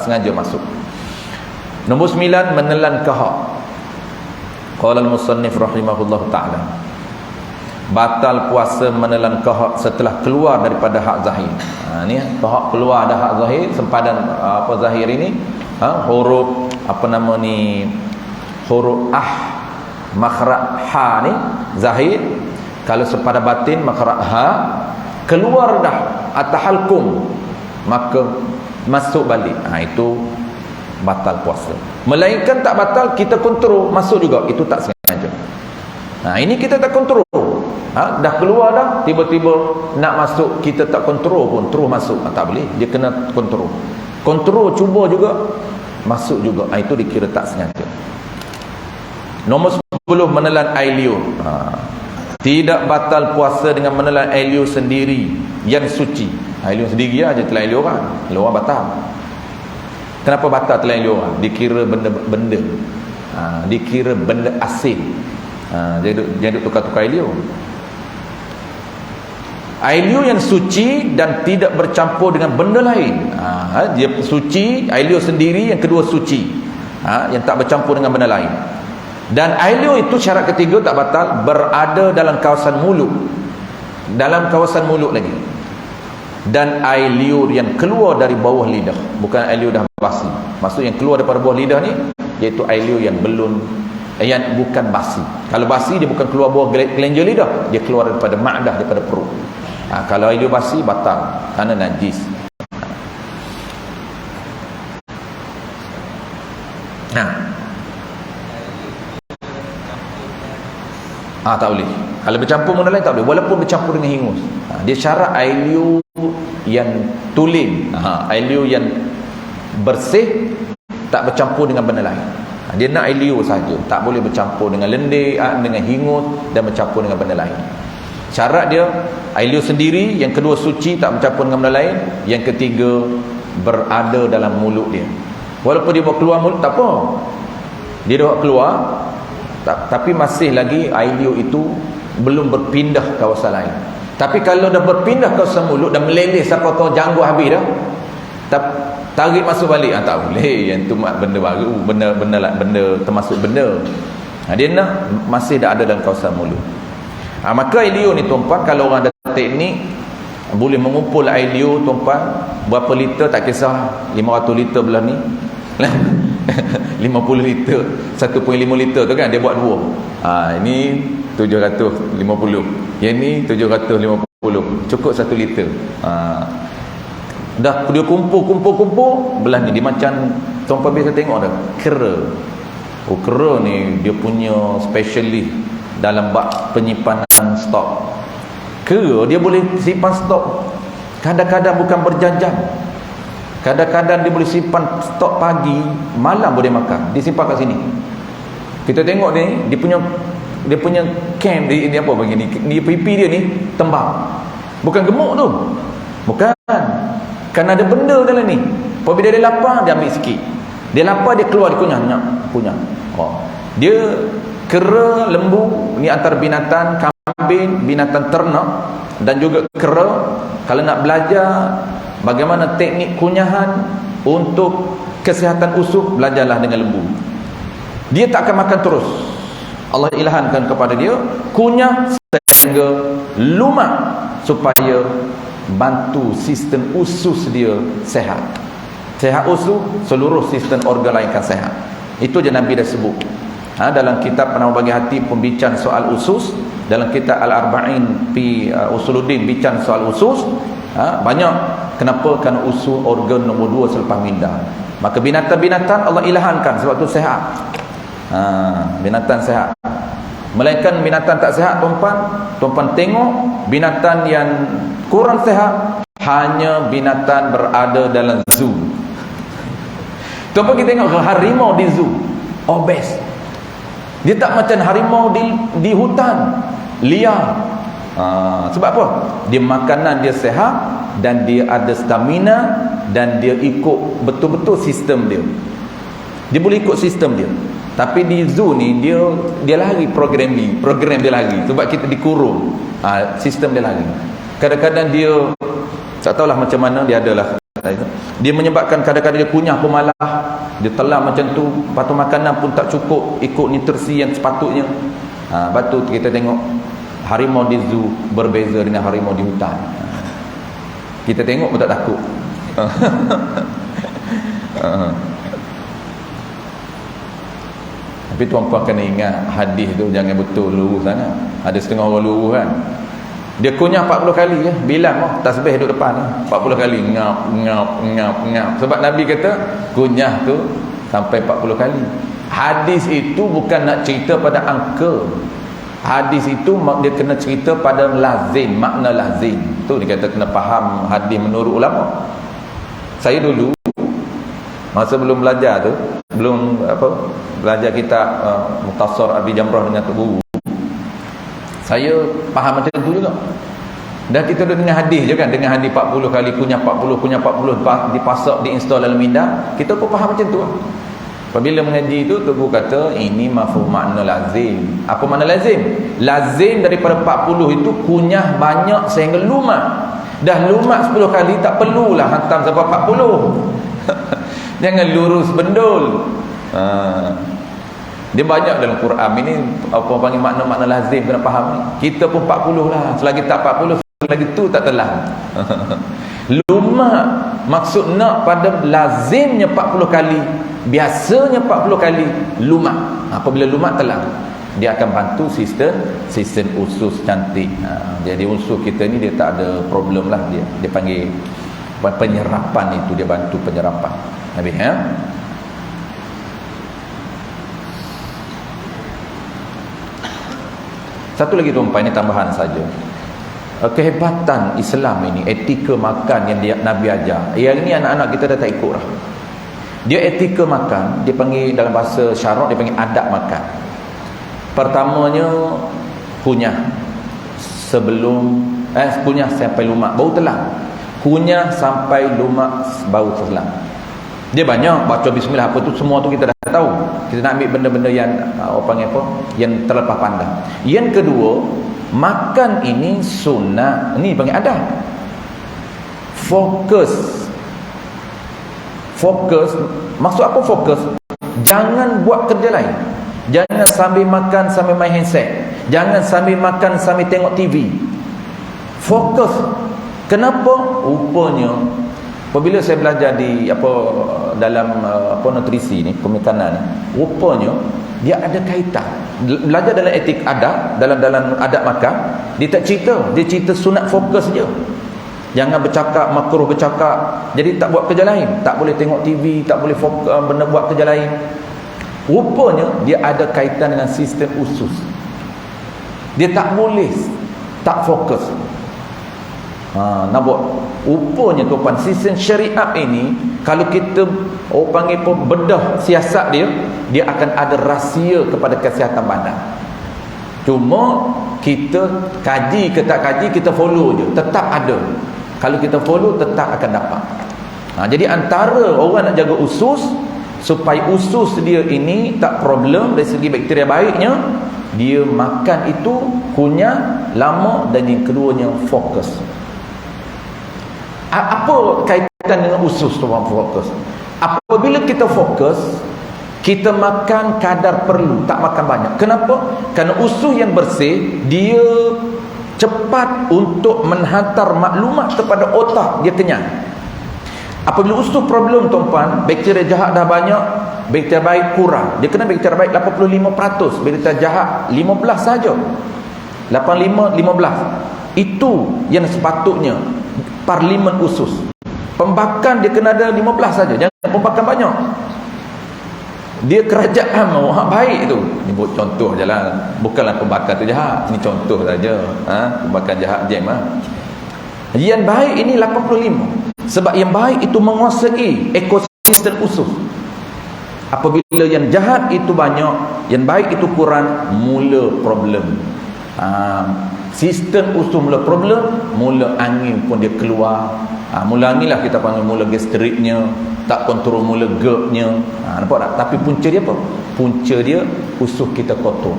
sengaja masuk. Nombor 9, menelan kahak. Qala al-musannif rahimahullahu ta'ala, batal puasa menelan kahak setelah keluar daripada hak zahir. Ni kahak keluar ada hak zahir, sempadan zahir ini, huruf huruf makhraj ha ni zahir. Kalau sepada batin makhraj ha keluar dah atahalkum, maka masuk balik. Itu batal puasa. Melainkan tak batal kita kontrol masuk juga, itu tak sengaja. Ini kita tak kontrol. Dah keluar dah, tiba-tiba nak masuk kita tak kontrol pun terus masuk. Tak boleh, dia kena kontrol. Kontrol cuba juga masuk juga. Itu dikira tak sengaja. Nomor 10, menelan air liur. Tidak batal puasa dengan menelan air liur sendiri yang suci. Air liur sendiri aja telan air liur kan, luar batal. Kenapa batal telan air liur? Dikira benda-benda. Dikira benda asing. Jadi tukar-tukar air liur. Air liur yang suci dan tidak bercampur dengan benda lain. Dia suci, air liur sendiri, yang kedua suci. Yang tak bercampur dengan benda lain. Dan air liur itu syarat ketiga tak batal, berada dalam kawasan mulut. Dalam kawasan mulut lagi. Dan air liur yang keluar dari bawah lidah, bukan air liur dah basi. Maksud yang keluar daripada bawah lidah ni, iaitu air liur yang belum, yang bukan basi. Kalau basi dia bukan keluar bawah kelenjar lidah, dia keluar daripada ma'dah, daripada perut. Kalau air liur basi batal kerana najis. Tak boleh. Kalau bercampur benda lain tak boleh, walaupun bercampur dengan hingus. Dia syarat air liur yang tulen, air liur yang bersih, tak bercampur dengan benda lain. Dia nak air liur saja, tak boleh bercampur dengan lendir, dengan hingus dan bercampur dengan benda lain. Syarat dia air liur sendiri, yang kedua suci, tak bercampur dengan benda lain, yang ketiga berada dalam mulut dia. Walaupun dia bawa keluar mulut tak apa, dia dah keluar, tapi masih lagi air liur itu belum berpindah kawasan lain. Tapi kalau dah berpindah kawasan mulut dan meleleh siapa tahu janggut habis dah, tarik masuk balik, tak boleh. Yang tu benda baru, benda termasuk benda. Dia nak masih dah ada dalam kawasan mulut. Maka air liur ni tuan-puan, kalau orang ada teknik boleh mengumpul air liur tuan-puan, berapa liter tak kisah, 500 liter belah ni 50 liter, 1.5 liter tu kan, dia buat dua. Ini 750, yang ni 750, cukup 1 liter. Dah dia kumpul belah ni, dia macam tuan-puan biasa tengok dah kera. Kera ni dia punya specialist dalam bab penyimpanan stok. Kera dia boleh simpan stok, kadang-kadang bukan berjam-jam. Kadang-kadang dia boleh simpan stok pagi, malam boleh makan. Dia simpan kat sini. Kita tengok ni, dia punya camp dia apa begini. Dia pipi dia ni tembam. Bukan gemuk tu. Bukan. Kan ada benda dalam ni. Apabila dia lapar, dia ambil sikit. Dia lapar, dia keluar, dia kunyah. Dia kera, lembu, ni antara binatang kambing, binatang ternak, dan juga kera. Kalau nak belajar bagaimana teknik kunyahan untuk kesihatan usus, belajarlah dengan lembu. Dia tak akan makan terus. Allah ilhamkan kepada dia kunyah sehingga lumak, supaya bantu sistem usus dia sehat. Sehat usus, seluruh sistem organ lain akan sehat. Itu je Nabi dah sebut. Dalam kitab Penawar Bagi Hati pembincang soal usus, dalam kitab Al-Arba'in fi Usuluddin bincang soal usus. Banyak. Kenapa? Kerana usus organ nombor 2 selepas minda. Maka binatang-binatang Allah ilhamkan sebab tu sehat. Binatang sehat. Melainkan binatang tak sehat tuan-tuan tengok binatang yang kurang sehat, hanya binatang berada dalam zoo. Tuan-tuan kita tengok harimau di zoo, obes. Dia tak macam harimau di hutan liar. Sebab apa? Dia makanan dia sehat, dan dia ada stamina, dan dia ikut betul-betul sistem dia. Dia boleh ikut sistem dia. Tapi di zoo ni dia lari program dia lari sebab kita dikurung. Sistem dia lari. Kadang-kadang dia tak tahulah macam mana, dia adalah Dia menyebabkan kadang-kadang dia kunyah pun malah, dia telan macam tu, lepas tu makanan pun tak cukup ikut nutrisi yang sepatutnya. Lepas tu kita tengok harimau di zoo berbeza dengan harimau di hutan. Kita tengok pun tak takut. Tapi tuan-tuan kena ingat, hadis tu jangan betul lurus sangat. Ada setengah orang lurus kan, dia kunyah 40 kali je, bilang tasbih duduk depan 40 kali, ngap ngap ngap ngap. Sebab Nabi kata kunyah tu sampai 40 kali. Hadis itu bukan nak cerita pada angka. Hadis itu dia kena cerita pada lazim, makna lazim. Tu dia kata kena faham hadis menurut ulama. Saya dulu masa belum belajar tu, belum belajar kitab Mukhtasar Abi Jamrah dengan Tok Guru, saya faham macam tu juga. Dan kita duduk dengan hadis je kan, dengan hadis 40 kali kunyah 40 dipasak, diinstal dalam minda, kita pun faham macam tu. Apabila mengaji tu, Tok Guru kata ini mafhum makna lazim. Apa makna lazim? Lazim daripada 40 itu kunyah banyak sehingga lumat. Dah lumat 10 kali, tak perlulah hantam sampai 40. Jangan lurus bendul. Dia banyak dalam Quran ini apa panggil makna-makna lazim, kena faham ni. Kita pun 40 lah, selagi tak 40 lagi tu tak telan. Lumat maksud nak pada lazimnya 40 kali, biasanya 40 kali lumat. Apabila lumat telan, dia akan bantu sistem usus cantik. Jadi usus kita ni dia tak ada problem lah, dia panggil penyerapan itu, dia bantu penyerapan. Habis satu lagi tuan-tuan, ini tambahan saja. Kehebatan Islam ini, etika makan yang Nabi ajar. Yang ini anak-anak kita dah tak ikut lah. Dia etika makan, dia panggil dalam bahasa syarak, dia panggil adab makan. Pertamanya kunyah sebelum kunyah sampai lumak baru telan. Kunyah sampai lumak baru telan. Dia banyak baca bismillah apa tu, semua tu kita dah tahu. Kita nak ambil benda-benda yang panggil apa, yang terlepas pandang. Yang kedua, makan ini sunnah, ni panggil adab. Fokus, maksud apa fokus? Jangan buat kerja lain. Jangan sambil makan sambil main handset. Jangan sambil makan sambil tengok TV. Fokus. Kenapa? Rupanya apabila saya belajar di dalam nutrisi ni, pemakanan ni, rupanya dia ada kaitan. Belajar dalam etik adab, dalam adab makan, dia tak cerita, dia cerita sunat fokus je. Jangan bercakap, makruh bercakap. Jadi tak buat kerja lain, tak boleh tengok TV, tak boleh benda buat kerja lain. Rupanya dia ada kaitan dengan sistem usus. Dia tak boleh tak fokus. Nak buat rupanya tuan, sistem syariat ini kalau kita panggil bedah siasat dia akan ada rahsia kepada kesihatan badan. Cuma kita kaji ke tak kaji, kita follow je, tetap ada. Kalau kita follow, tetap akan dapat. Jadi antara orang nak jaga usus supaya usus dia ini tak problem dari segi bakteria baiknya, dia makan itu kunyah lama, dan yang keduanya fokus. Apa kaitan dengan usus tu, fokus? Apabila kita fokus, kita makan kadar perlu, tak makan banyak. Kenapa? Kerana usus yang bersih, dia cepat untuk menghantar maklumat kepada otak, dia kenyang. Apabila usus problem tuan-tuan, bakteria jahat dah banyak, bakteria baik kurang. Dia kena bakteria baik 85%, bakteria jahat 15 saja. 85, 15. Itu yang sepatutnya parlimen usus. Pembakan dia kena ada 15 saja, jangan pembakan banyak. Dia kerajaan baik tu. Ni buat contoh je lah, bukanlah pembakan tu jahat, ni contoh saja. Pembakan jahat jam yang baik ini 85. Sebab yang baik itu menguasai ekosistem usus. Apabila yang jahat itu banyak, yang baik itu kurang, mula problem. Sistem usus mula problem, mula angin pun dia keluar. Mula angin lah kita panggil, mula gastriknya tak kontrol, mula GERD-nya. Nampak tak? Tapi punca dia apa? Punca dia usus kita kotor.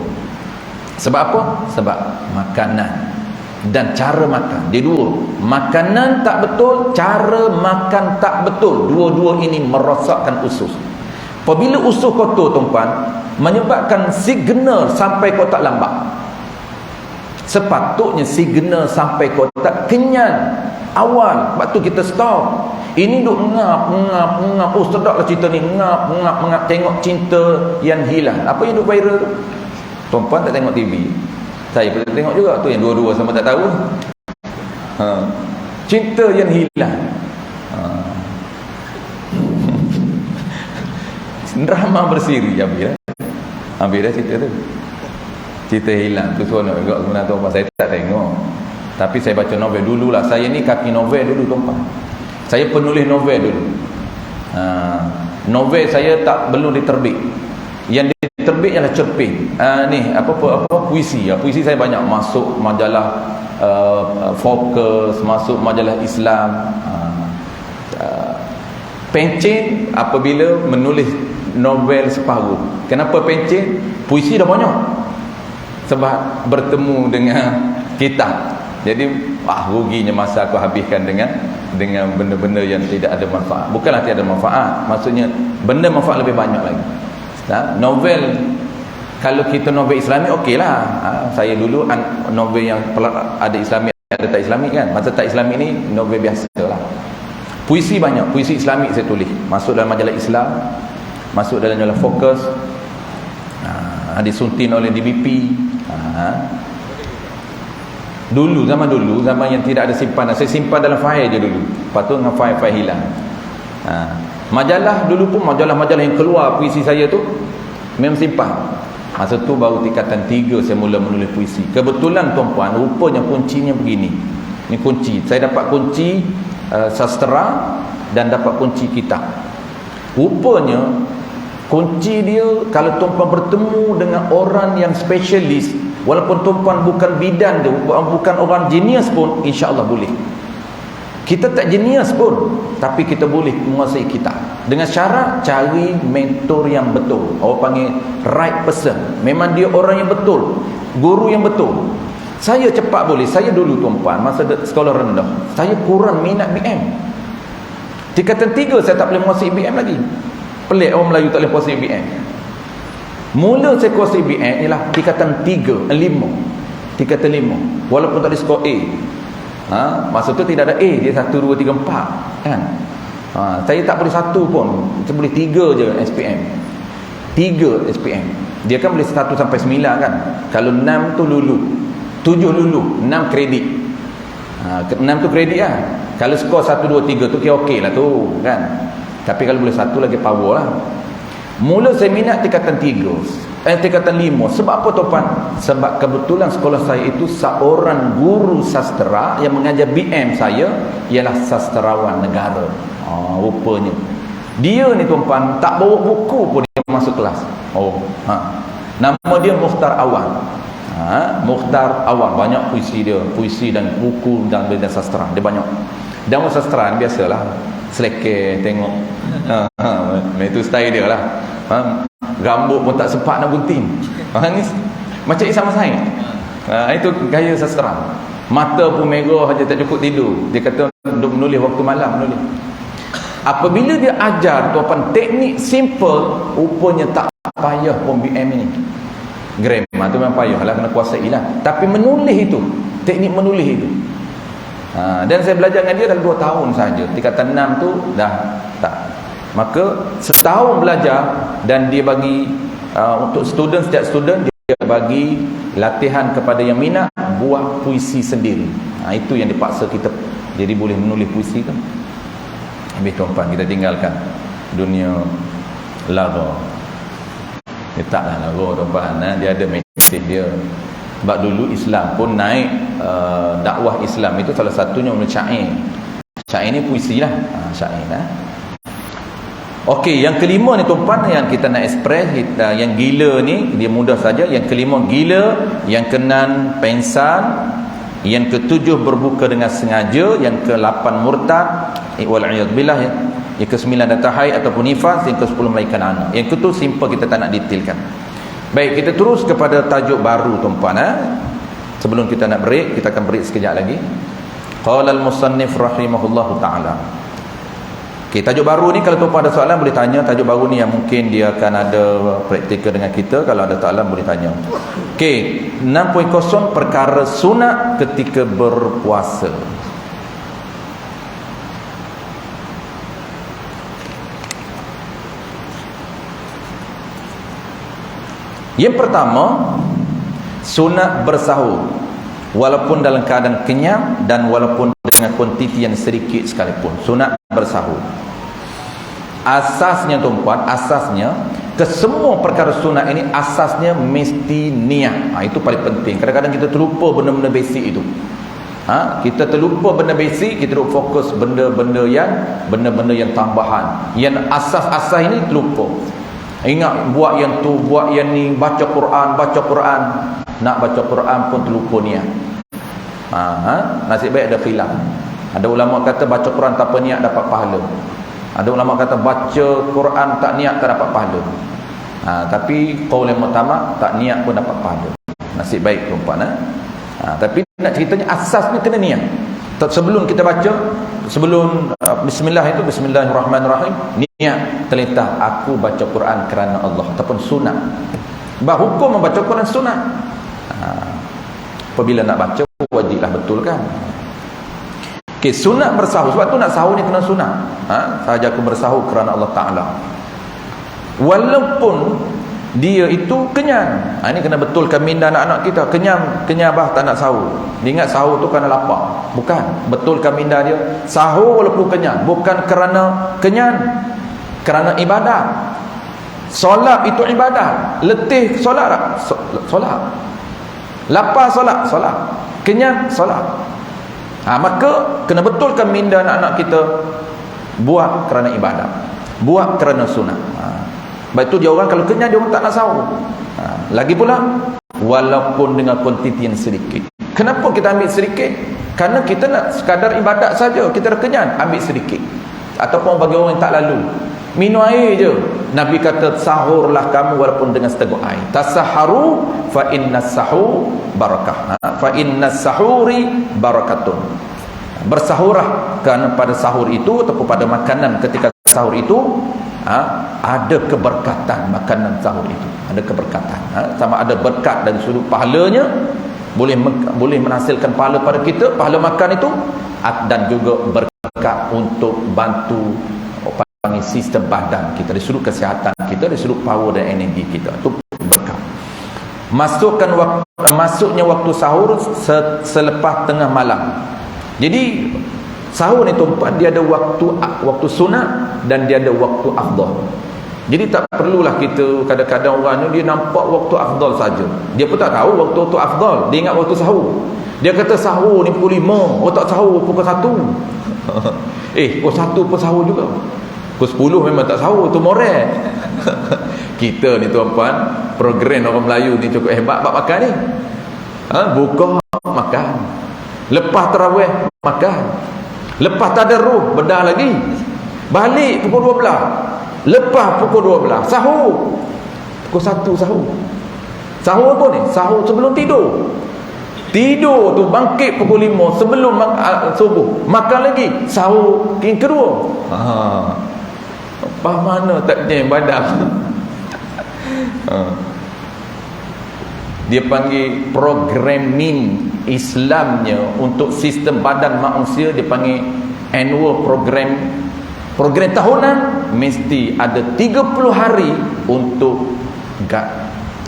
Sebab apa? Sebab makanan dan cara makan. Dia dua. Makanan tak betul, cara makan tak betul. Dua-dua ini merosakkan usus. Apabila usus kotor tuan-puan, menyebabkan signal sampai kotak lambak. Sepatutnya signal sampai kotak kenyang awal. Sebab tu kita stop. Ini duk ngap. Oh sedaplah cerita ni. Ngap. Tengok cinta yang hilang. Apa yang duk viral tu? Tuan-puan tak tengok TV. Saya pun tak tengok juga. Tu yang dua-dua sama tak tahu. Cinta yang hilang. Drama bersiri Habis dah cerita tu. Cerita hilang tu seronok juga sebenarnya tuan-puan. Saya tak tengok, tapi saya baca novel dululah. Saya ni kaki novel dulu tuan-puan. Saya penulis novel dulu. Novel saya belum diterbit. Yang diterbit ialah cerpen. Ni apa puisi. Puisi saya banyak masuk majalah Fokus, masuk majalah Islam. Pencen apabila menulis novel separuh. Kenapa pencen? Puisi dah banyak. Sebab bertemu dengan kitab. Jadi ruginya masa aku habiskan dengan benda-benda yang tidak ada manfaat. Bukanlah tiada manfaat, maksudnya benda manfaat lebih banyak lagi. Novel, kalau kita novel Islami okeylah. Saya dulu novel yang ada Islami ada tak Islami kan. Masa tak Islami ni novel biasalah. Puisi banyak, puisi Islamik saya tulis. Masuk dalam majalah Islam, masuk dalam majalah Fokus, disuntin oleh DBP. Zaman yang tidak ada simpanan, saya simpan dalam fail je dulu. Lepas tu dengan fail hilang. Majalah dulu pun, majalah yang keluar puisi saya tu memang simpan. Masa tu baru tingkatan 3 saya mula menulis puisi. Kebetulan tuan-puan, rupanya kuncinya begini. Ni kunci. Saya dapat kunci sastera dan dapat kunci kitab. Rupanya kunci dia, kalau tuan-puan bertemu dengan orang yang spesialis, walaupun tuan-puan bukan bidan dia, bukan orang jenius pun, insya-Allah boleh. Kita tak jenius pun, tapi kita boleh menguasai kitab. Dengan syarat cari mentor yang betul. Orang panggil right person. Memang dia orang yang betul, guru yang betul. Saya cepat boleh. Saya dulu tuan-puan, masa sekolah rendah, saya kurang minat BM. Tingkatan 3 saya tak boleh menguasai BM lagi. Pelik orang Melayu tak boleh menguasai BM. Mula saya kuasai BM ialah tingkatan 3, 5. Tingkatan 5. Walaupun tak ada skor A. Masa tu tidak ada A, dia 1, 2, 3, 4 kan. Saya tak boleh 1 pun. Saya boleh 3 je SPM. 3 SPM. Dia kan boleh 1 sampai 9 kan. Kalau 6 tu lulu, 7 lulu, 6 kredit. 6 tu kredit lah. Kalau skor 1, 2, 3 tu kira okey lah tu kan. Tapi kalau boleh 1 lagi power lah. Mula saya minat tingkatan 3, tingkatan 5. Sebab apa tuan? Sebab kebetulan sekolah saya itu seorang guru sastera yang mengajar BM saya ialah sastrawan negara. Rupanya dia ni tuan-puan tak bawa buku pun dia masuk kelas. Nama dia Mukhtar Awan. Mukhtar Awan, banyak puisi dia, puisi dan buku dan bidang sastera dia banyak. Dan sastera biasalah selekeh tengok. Itu style dia lah. Rambut pun tak sempat nak gunting. Macam Isam Said. Itu gaya sastera. Mata pun merah saja, tak cukup tidur. Dia kata menulis waktu malam menulis. Apabila dia ajar tuan-puan teknik simple, rupanya tak payah pun BM ini. Grammar tu memang payah lah, kena kuasai lah. Tapi menulis itu, teknik menulis itu, dan saya belajar dengan dia dalam 2 tahun saja. Tingkatan 6 tu dah tak. Maka setahun belajar, dan dia bagi untuk setiap student dia bagi latihan kepada yang minat buat puisi sendiri. Itu yang dipaksa kita jadi boleh menulis puisi tu. Habis tuan-puan, kita tinggalkan dunia lagu. Dia taklah lagu tuan-puan, dia ada mesej dia. Sebab dulu Islam pun naik, dakwah Islam itu salah satunya melalui syair. Syair ni puisi lah. Syair lah. Okey, yang kelima ni tuan-puan yang kita nak express, yang gila ni dia mudah saja. Yang kelima gila, yang keenam pensan, yang ketujuh berbuka dengan sengaja, yang ke-8 murtad wal'iyadbillah, yang ke-9 datang haid ataupun nifas, yang ke-10 melahirkan anak. Yang ke-7 simple, kita tak nak detailkan. Baik, kita terus kepada tajuk baru tuan-puan. Sebelum kita nak break, kita akan break sekejap lagi. Qala al-musannif rahimahullahu ta'ala. Okay, tajuk baru ni kalau tuan-tuan ada soalan boleh tanya. Tajuk baru ni yang mungkin dia akan ada praktikal dengan kita. Kalau ada soalan boleh tanya. Okey, 6.0 perkara sunat ketika berpuasa. Yang pertama, sunat bersahur walaupun dalam keadaan kenyang dan walaupun dengan kuantiti yang sedikit sekalipun. Sunat bersahur. Asasnya tuan-tuan, asasnya kesemua perkara sunat ini asasnya mesti niat. Itu paling penting. Kadang-kadang kita terlupa benda-benda basic itu. Kita terlupa benda basic, kita duk fokus benda-benda yang tambahan. Yang asas-asas ini terlupa. Ingat buat yang tu, buat yang ni, baca Quran. Nak baca Quran pun terlupa niat. Nasib baik ada khilaf. Ada ulama kata baca Quran tanpa niat dapat pahala. Ada ulama kata baca Quran tak niat tak dapat pahala. Tapi qaul yang utama tak niat pun dapat pahala. Nasib baik tuan-tuan. Tapi nak ceritanya asasnya kena niat. Sebelum kita baca, sebelum bismillah itu bismillahirrahmanirrahim, niat terlintas aku baca Quran kerana Allah ataupun sunat. Hukum membaca Quran sunat. Apabila nak baca wajiblah betul kan. Okey, sunat bersahur. Sebab tu nak sahur ni kena sunat. Sahaja aku bersahur kerana Allah Ta'ala. Walaupun dia itu kenyang. Ini kena betulkan minda anak-anak kita. Kenyang abah tak nak sahur. Dia ingat sahur tu kerana lapar. Bukan. Betulkan minda dia. Sahur walaupun kenyang. Bukan kerana kenyang. Kerana ibadat. Solat itu ibadat. Letih solat tak? Solat. Lapar solat. Kenyang solat. Maka kena betulkan minda anak-anak kita. Buat kerana ibadat. Buat kerana sunat. Sebab itu dia orang kalau kenyang dia orang tak nak sahur. Lagi pula walaupun dengan kuantiti yang sedikit. Kenapa kita ambil sedikit? Kerana kita nak sekadar ibadat saja. Kita dah kenyang, ambil sedikit. Ataupun bagi orang yang tak lalu, minum air je. Nabi kata sahurlah kamu walaupun dengan seteguk air. Tasaharu fa innas sahur barakah. Fa innas sahuri barakatun. Bersahurlah kerana pada sahur itu ataupun pada makanan ketika sahur itu ada keberkatan. Makanan sahur itu ada keberkatan. Sama ada berkat dari sudut pahalanya, boleh menghasilkan pahala pada kita, pahala makan itu, dan juga berkat untuk bantu sistem badan kita, dari sudut kesihatan kita, dari sudut power dan energi kita. Itu berkat. Masuknya waktu sahur selepas tengah malam. Jadi sahur ni tuan-tuan, dia ada waktu sunat dan dia ada waktu afdal. Jadi tak perlulah kita, kadang-kadang orang ni dia nampak waktu afdal saja. Dia pun tak tahu waktu afdal. Dia ingat waktu sahur. Dia kata sahur ni pukul 5, tak sahur pukul 1. Pukul 1 pun sahur juga. Pukul 10 memang tak sahur, tu moral. Kita ni tuan-tuan, program orang Melayu ni cukup hebat bab makan ni. Buka makan. Lepas tarawih makan. Lepas tadarruh bedah lagi. Balik pukul 12. Lepas pukul 12 sahur. Pukul 1 sahur. Sahur apa ni? Sahur sebelum tidur. Tidur tu bangkit pukul 5 sebelum subuh. Makan lagi. Sahur yang kedua. Apa mana taknya badan. Dia panggil programming Islamnya untuk sistem badan manusia, dia panggil annual program tahunan. Mesti ada 30 hari untuk gut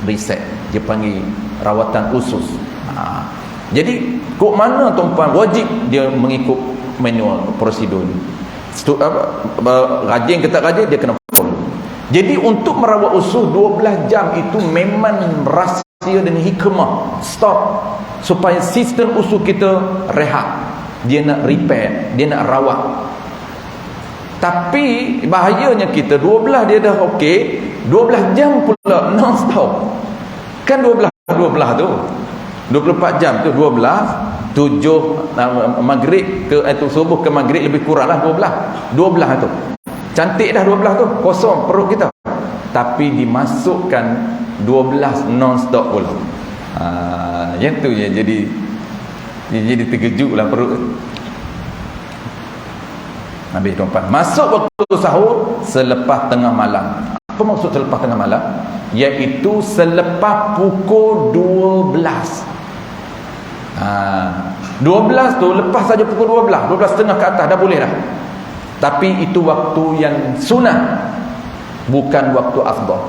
reset. Dia panggil rawatan khusus. Jadi kok mana tuan-tuan wajib dia mengikut manual prosedur ni. Rajin ke tak rajin dia kena follow. Jadi untuk merawat usus 12 jam itu memang rahsia dan hikmah. Stop. Supaya sistem usus kita rehat. Dia nak repair, dia nak rawat. Tapi bahayanya kita 12 dia dah okey, 12 jam pula non-stop. Kan 12 tu 24 jam tu 12 7 maghrib ke itu subuh ke maghrib lebih kuranglah 12 tu. Cantik dah 12 tu, kosong perut kita. Tapi dimasukkan 12 non-stop pula. Yang tu je jadi terkejutlah perut. Habis tuan-tuan. Masuk waktu sahur selepas tengah malam. Apa maksud selepas tengah malam? Iaitu selepas pukul 12. 12 tu lepas saja pukul 12:30 ke atas dah boleh dah. Tapi itu waktu yang sunat, bukan waktu afdal.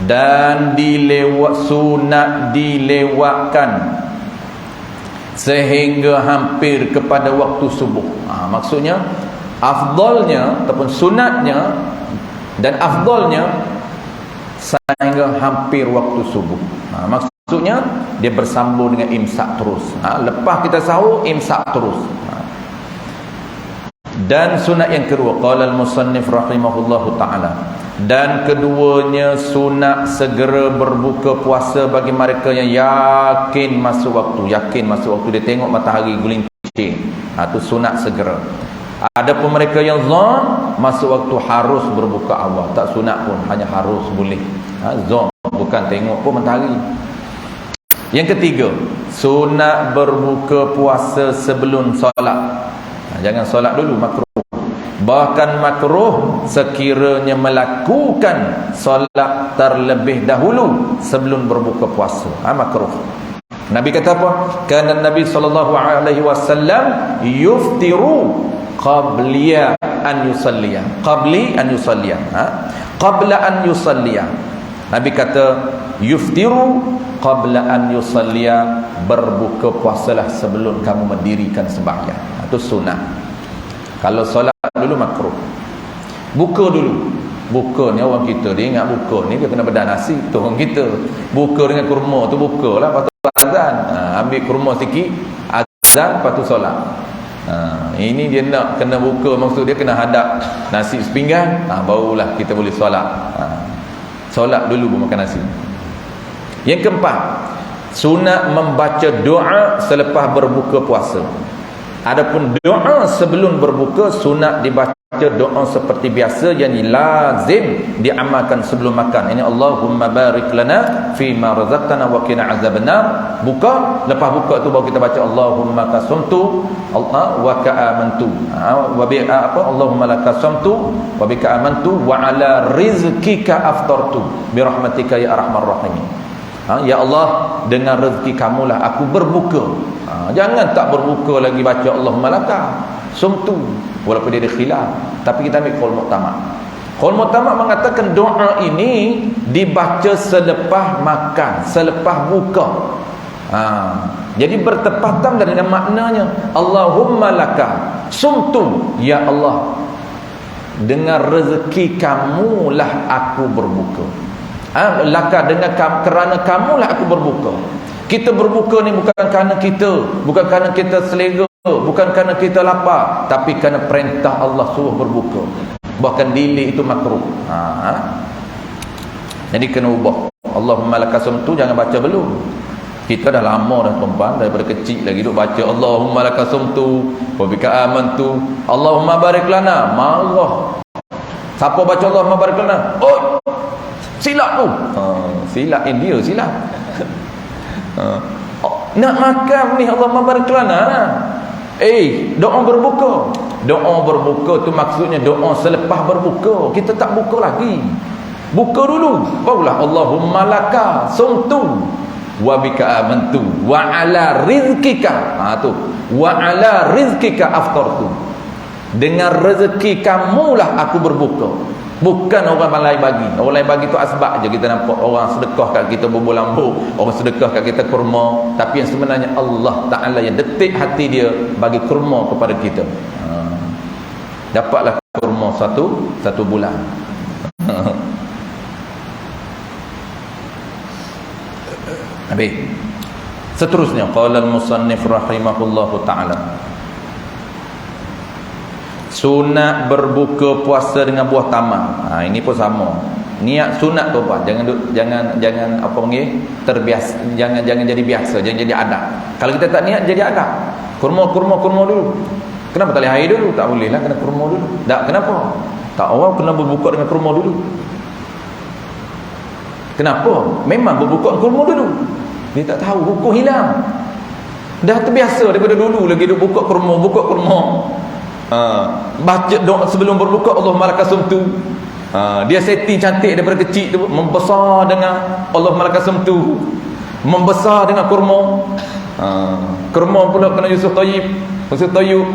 Dan sunat dilewatkan sehingga hampir kepada waktu subuh. Maksudnya afdalnya ataupun sunatnya dan afdalnya sehingga hampir waktu subuh. Maksudnya dia bersambung dengan imsak terus. Lepas kita sahur, imsak terus. Dan sunat yang kedua, qala al-musannif rahimahullahu ta'ala, dan keduanya sunat segera berbuka puasa bagi mereka yang yakin masuk waktu. Dia tengok matahari gelincir, itu sunat segera. Adapun mereka yang zon, masuk waktu harus berbuka awal. Tak sunat pun, hanya harus boleh. Zon, bukan tengok pun matahari. Yang ketiga, sunat berbuka puasa sebelum solat. Jangan solat dulu, makruh. Bahkan makruh sekiranya melakukan solat terlebih dahulu sebelum berbuka puasa. Makruh. Nabi kata apa? Kana Nabi sallallahu alaihi wasallam yuftiru qabla an yusalliya. Qabla an yusalliya. Nabi kata yuftiru qabla an yusalliya, berbuka puasalah sebelum kamu mendirikan sembahyang. Itu sunat. Kalau solat dulu makruh. Buka dulu. Buka ni orang kita, dia ingat buka ni dia kena bedah nasi. Tu orang kita. Buka dengan kurma tu bukalah, lepas tu azan. Ambil kurma sikit, azan, lepas tu solat. Ini dia nak kena buka, maksud dia kena hadap nasi sepinggan, barulah kita boleh solat. Solat dulu baru makan nasi. Yang keempat, sunat membaca doa selepas berbuka puasa. Adapun doa sebelum berbuka, sunat dibaca doa seperti biasa yang lazim diamalkan sebelum makan. Ini Allahumma barik lana fi ma razaqtana wa qina azabannar. Buka, lepas buka tu baru kita baca Allahumma kasumtu wa ka'amantu. Allahumma lakasumtu wa bika amantu wa ala rizqika aftartu bi rahmatika ya arhamar rahimin. Ya Allah, dengan rezeki kamulah aku berbuka. Jangan tak berbuka lagi baca Allahumma laka sumtu, walaupun dia ada khilaf. Tapi kita ambil qaul mu'tamad. Qaul mu'tamad mengatakan doa ini dibaca selepas makan, selepas buka. Jadi bertepatan dengan maknanya Allahumma laka sumtu, ya Allah, dengan rezeki kamulah aku berbuka. Laka, dengan kerana kamulah aku berbuka. Kita berbuka ni bukan kerana kita, bukan kerana kita selera, bukan kerana kita lapar, tapi kerana perintah Allah suruh berbuka. Bahkan delay itu makruh. Jadi kena ubah. Allahumma lakasumtu jangan baca belum. Kita dah lama dah tuan-tuan, daripada kecil lagi duk baca Allahumma lakasumtu wa bika amantu Allahumma barik lana. Marah. Siapa baca Allahumma barik lana? Oh, silap tu. Silap dia silap. Nak makan ni Allahumma barik lana. Doa berbuka. Doa berbuka tu maksudnya doa selepas berbuka. Kita tak buka lagi. Buka dulu. Barulah Allahumma laka sumtu wa bika amantu wa ala rizqika. Tu. Wa ala rizqika aftartu. Dengan rezeki kamulah aku berbuka. Bukan orang lain bagi. Orang lain bagi tu asbab je. Kita nampak orang sedekah kat kita bubur lambu, orang sedekah kat kita kurma, tapi yang sebenarnya Allah Ta'ala yang detik hati dia bagi kurma kepada kita. Dapatlah kurma satu bulan. Habis. Seterusnya qala al-musannif rahimahullahu ta'ala, sunat berbuka puasa dengan buah tamar. Ini pun sama. Niat sunat tu apa? Jangan apa panggil terbiasa, jangan jadi biasa, jangan jadi adab. Kalau kita tak niat jadi adab. Kurma dulu. Kenapa tak boleh air dulu? Tak boleh lah, kena kurma dulu. Tak, kenapa? Tak, orang kena berbuka dengan kurma dulu. Kenapa? Memang berbuka dengan kurma dulu. Dia tak tahu, hukum hilang. Dah terbiasa daripada dulu lagi duk buka kurma. Baca doa sebelum berbuka, Allahumma lakasumtu. Dia setting cantik daripada kecil tu, membesar dengan Allahumma lakasumtu, membesar dengan kurma. Kurma pula kena Yusuf Tayyib, Yusuf Tayyib.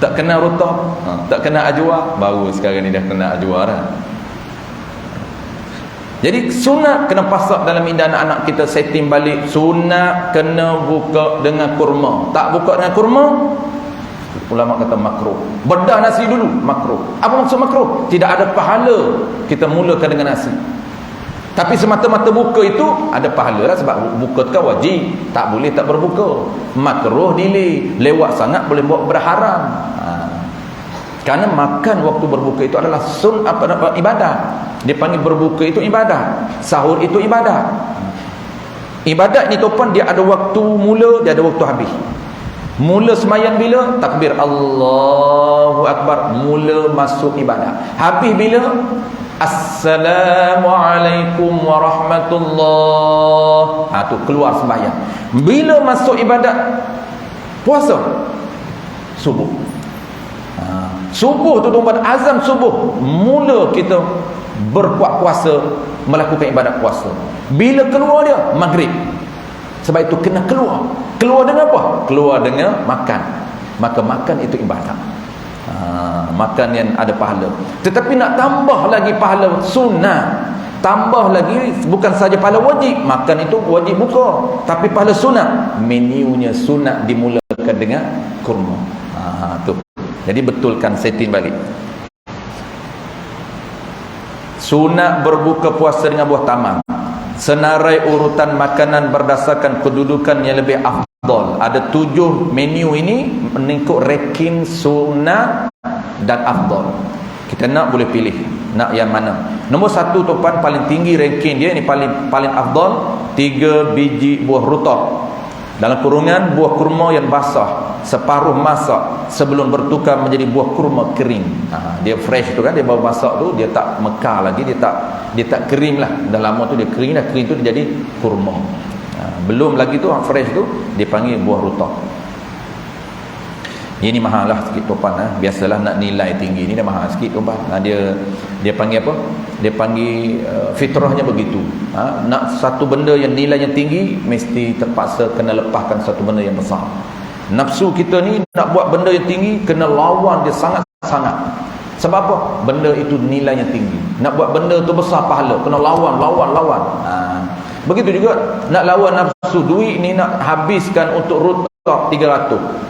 Tak kena rotab, tak kena ajwa. Baru sekarang ni dah kena ajwa dah. Jadi sunat kena pasak dalam minda anak-anak kita, setting balik. Sunat kena buka dengan kurma. Tak buka dengan kurma, ulama kata makruh. Bedah nasi dulu, makruh. Apa maksud makruh? Tidak ada pahala kita mulakan dengan nasi. Tapi semata-mata buka itu ada pahala lah, sebab buka kan wajib. Tak boleh tak berbuka. Makruh delay, lewat sangat boleh buat berharam. Kerana makan waktu berbuka itu adalah ibadah. Dia panggil berbuka itu ibadah, sahur itu ibadah. Ibadat ni topan, dia ada waktu mula, dia ada waktu habis. Mula semayang bila? Takbir Allahu Akbar, mula masuk ibadah. Habis bila? Assalamualaikum warahmatullahi. Tu keluar sembahyang. Bila masuk ibadat puasa? Subuh. Subuh tu tuan-tuan, azam subuh, mula kita berkuat puasa, melakukan ibadat puasa. Bila keluar dia? Maghrib. Sebab itu kena keluar. Keluar dengan apa? Keluar dengan makan. Maka makan itu ibadat. Makan yang ada pahala. Tetapi nak tambah lagi pahala sunnah, tambah lagi, bukan saja pahala wajib, makan itu wajib buka, tapi pahala sunat, menunya sunat dimulakan dengan kurma. Tu. Jadi betulkan, setting balik. Sunat berbuka puasa dengan buah tamar. Senarai urutan makanan berdasarkan kedudukan yang lebih afdal. Ada 7 menu ini mengikut ranking sunat dan afdal. Kita nak boleh pilih nak yang mana. Nombor 1 topan paling tinggi ranking dia ni, paling afdal, 3 biji buah rutab. Dalam kurungan buah kurma yang basah, separuh masak sebelum bertukar menjadi buah kurma kering. Dia fresh tu kan, dia baru masak tu, dia tak mekar lagi, dia tak kering lah. Dah lama tu dia kering dah, kering tu dia jadi kurma. Belum lagi tu fresh tu dia panggil buah rutab. Ini mahal lah sikit topan. Biasalah nak nilai tinggi ni dah mahal sikit topan. Dia panggil apa? Dia panggil fitrahnya begitu. Nak satu benda yang nilainya tinggi, mesti terpaksa kena lepaskan satu benda yang besar. Nafsu kita ni nak buat benda yang tinggi, kena lawan dia sangat-sangat. Sebab apa? Benda itu nilainya tinggi. Nak buat benda tu besar pahala, kena lawan. Begitu juga nak lawan nafsu. Duit ni nak habiskan untuk rutab 300.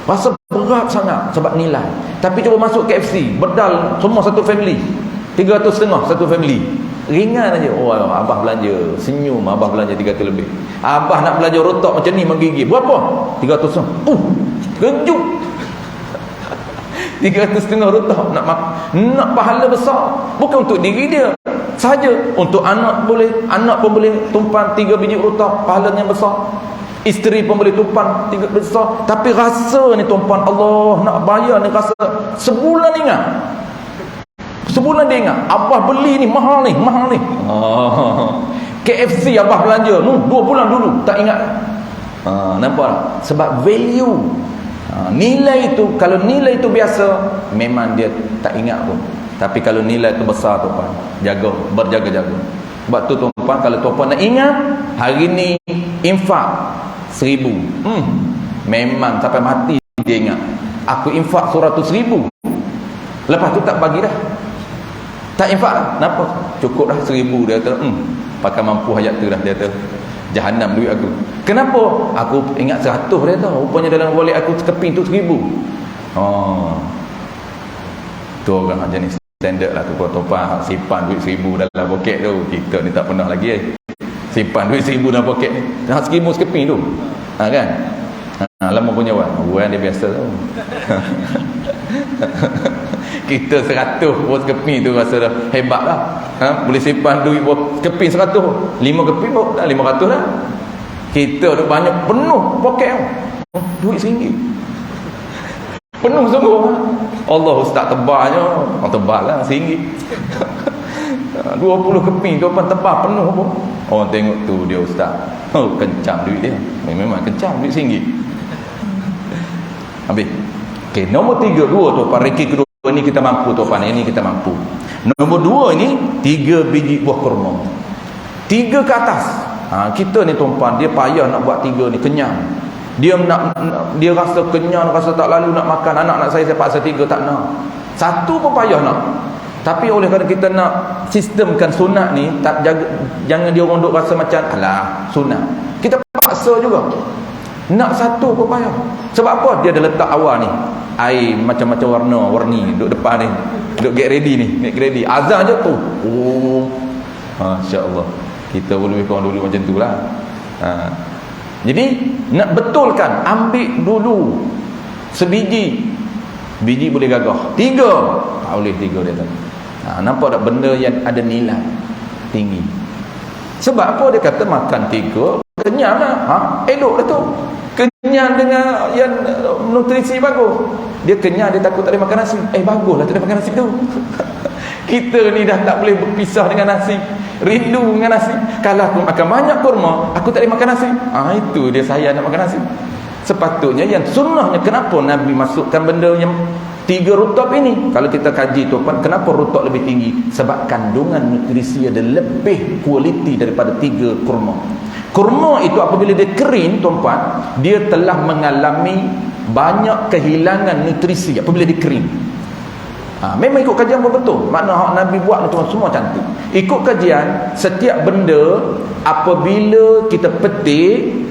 Rasa berat sangat sebab nilai. Tapi cuba masuk KFC, bedal semua satu family, 300.5 satu family. Ringan aja. Oh, abah belanja, senyum, abah belanja 300 lebih. Abah nak belanja rotok macam ni menggigil. Berapa? 300. Kejut. 300.5 rotok nak pahala besar. Bukan untuk diri dia saja, untuk anak boleh, anak pun boleh tumpan 3 biji rotok, pahalanya besar. Isteri pun boleh tumpan 3 besar. Tapi rasa ni tumpan, Allah nak bayar ni, rasa sebulan ingat. Sebulan dia ingat, abah beli ni mahal ni. KFC abah belanja 2 bulan dulu, tak ingat. Nampak? Sebab value, nilai itu, kalau nilai itu biasa, memang dia tak ingat pun. Tapi kalau nilai itu besar tuan, berjaga-jaga. Sebab tu tuan, kalau tuan nak ingat, hari ni infak 1,000, memang sampai mati dia ingat, aku infak 100,000. Lepas tu tak bagi dah, tak infak dah. Kenapa? Cukup dah 1,000. Dia kata pakai mampu hayat tu dah. Dia kata jahanam duit aku. Kenapa? Aku ingat 100. Dia tahu rupanya dalam wallet aku keping tu 1,000. Tu orang jenis standard lah tu. Kau topan simpan duit 1,000 dalam poket tu. Kita ni tak pernah lagi simpan duit 1,000 dalam poket ni. Dah 1,000 sekeping tu. Kan? Lama punya wan dia biasa tu. Kita 100 buat keping tu rasa dah hebat lah. Boleh simpan duit buat keping 100, 5 keping pun dah 500 lah. Kita tu banyak, penuh poket duit RM1. Penuh sungguh. Allah ustaz tebalnya, tebal lah RM1. 20 keping tu apa tebal penuh pun. Orang tengok tu dia ustaz, kencang duit dia. Memang kencang duit RM1. Habis. Okey, nombor 3 dua tu ranking kedua ni kita mampu tu ini kita mampu. Nombor 2 ini 3 biji buah kurma. 3 ke atas. Kita ni tuan-tuan, dia payah nak buat 3 ni, kenyang. Dia rasa kenyang, rasa tak lalu nak makan. Anak saya paksa 3 tak nak. 1 pun payah nak. Tapi oleh kerana kita nak sistemkan sunat ni, tak jaga, jangan dia orang duk rasa macam alah sunat. Kita paksa juga. Nak 1 pun payah. Sebab apa? Dia ada letak awal ni. Air macam-macam warni duk depan ni. Duk get ready ni, get ready. Azan je tu. Oh. Masya-Allah. Kita pun lebih kurang dulu macam itulah. Jadi nak betulkan, ambil dulu sebiji. Biji boleh gagah. 3 tak boleh 3 dia tak. Nampak tak benda yang ada nilai tinggi. Sebab apa dia kata makan 3 kenyang lah. Elok dah tu. Kenyang dengan yang nutrisi bagus. Dia kenyang, dia takut tak boleh makan nasi. Baguslah tak boleh makan nasi tu. Kita ni dah tak boleh berpisah dengan nasi. Rindu dengan nasi. Kalau aku makan banyak kurma, aku tak boleh makan nasi. Itu dia saya nak makan nasi. Sepatutnya yang sunnahnya, kenapa Nabi masukkan benda yang 3 rutab ini? Kalau kita kaji tu, kenapa rutab lebih tinggi? Sebab kandungan nutrisi ada lebih kualiti daripada 3 kurma. Kurma itu apabila dia kering, tuan-tuan, dia telah mengalami banyak kehilangan nutrisi apabila dia kering. Memang ikut kajian betul. Makna hak Nabi buat tu semua cantik. Ikut kajian, setiap benda apabila kita petik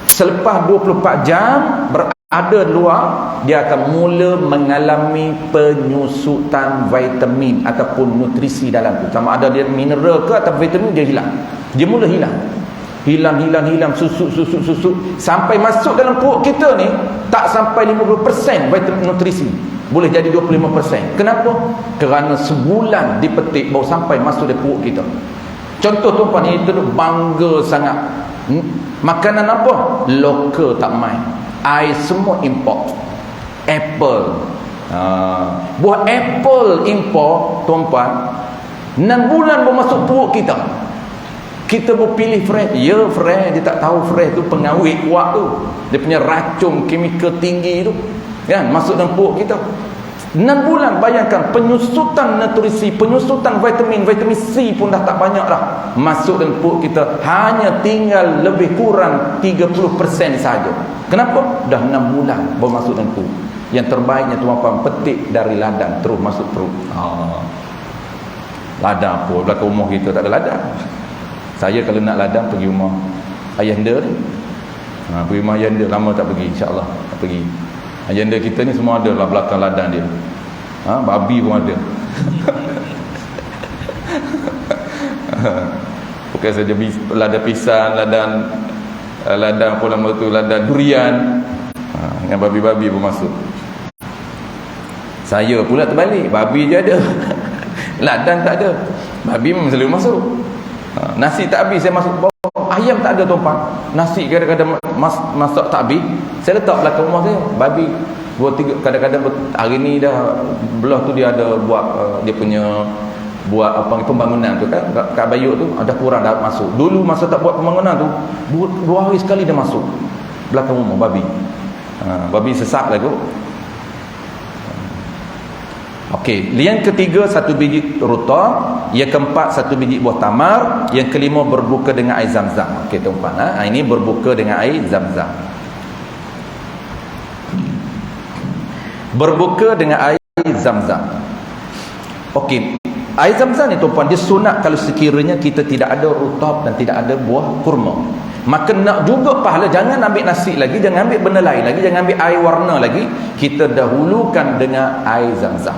selepas 24 jam berada luar, dia akan mula mengalami penyusutan vitamin ataupun nutrisi dalam tu. Sama ada dia mineral ke atau vitamin, dia hilang. Dia mula hilang. Hilang, susut sampai masuk dalam perut kita ni tak sampai 50% vitamin nutrisi. Boleh jadi 25%. Kenapa? Kerana sebulan dipetik baru sampai masuk dalam perut kita. Contoh tuan-tuan, itu bangga sangat. Makanan apa? Lokal tak main. Air semua import. Apple. Buah apple import, tuan-tuan. 6 bulan baru masuk perut kita. Kita berpilih fresh. Ya fresh. Dia tak tahu fresh tu pengawet kuat tu. Dia punya racun kimia tinggi tu, kan, masuk dalam perut kita. 6 bulan, bayangkan penyusutan nutrisi, penyusutan vitamin C pun dah tak banyak dah masuk dalam perut kita. Hanya tinggal lebih kurang 30% saja. Kenapa? Dah 6 bulan baru masuk dalam perut. Yang terbaiknya tuan-tuan, petik dari ladang terus masuk perut. Ladang apa? Belakang rumah kita tak ada ladang. Saya kalau nak ladang pergi rumah ayahanda ni. Pergi rumah ayahanda, lama tak pergi, insya-Allah tak pergi. Ayahanda kita ni semua ada lah belakang ladang dia. Babi pun ada. Bukan saja ladang pisang, ladang apa nama tu, ladang durian. Dengan babi-babi pun masuk. Saya pula terbalik, babi je ada. Ladang tak ada. Babi memang selalu masuk. Nasi tak habis saya masuk bawah. Ayam tak ada tuan-tuan. Nasi kadang-kadang masak tak habis, saya letak belakang rumah saya. Babi 2-3 kadang-kadang hari ni dah belah tu dia ada buat dia punya buat apa pembangunan tu kan, kat Bayuk tu ada kurang dah masuk. Dulu masa tak buat pembangunan tu 2 hari sekali dia masuk belakang rumah babi. Babi sesak lah tu. Okey, yang ketiga 1 biji rutab, yang keempat 1 biji buah tamar, yang kelima berbuka dengan air zam-zam. Okey tuan-tuan, ini berbuka dengan air zam-zam. Berbuka dengan air zam-zam. Okey, air zam-zam ni tuan-tuan, dia sunat kalau sekiranya kita tidak ada rutab dan tidak ada buah kurma. Maka nak juga pahala, jangan ambil nasi lagi, jangan ambil benda lain lagi, jangan ambil air warna lagi, kita dahulukan dengan air zam-zam.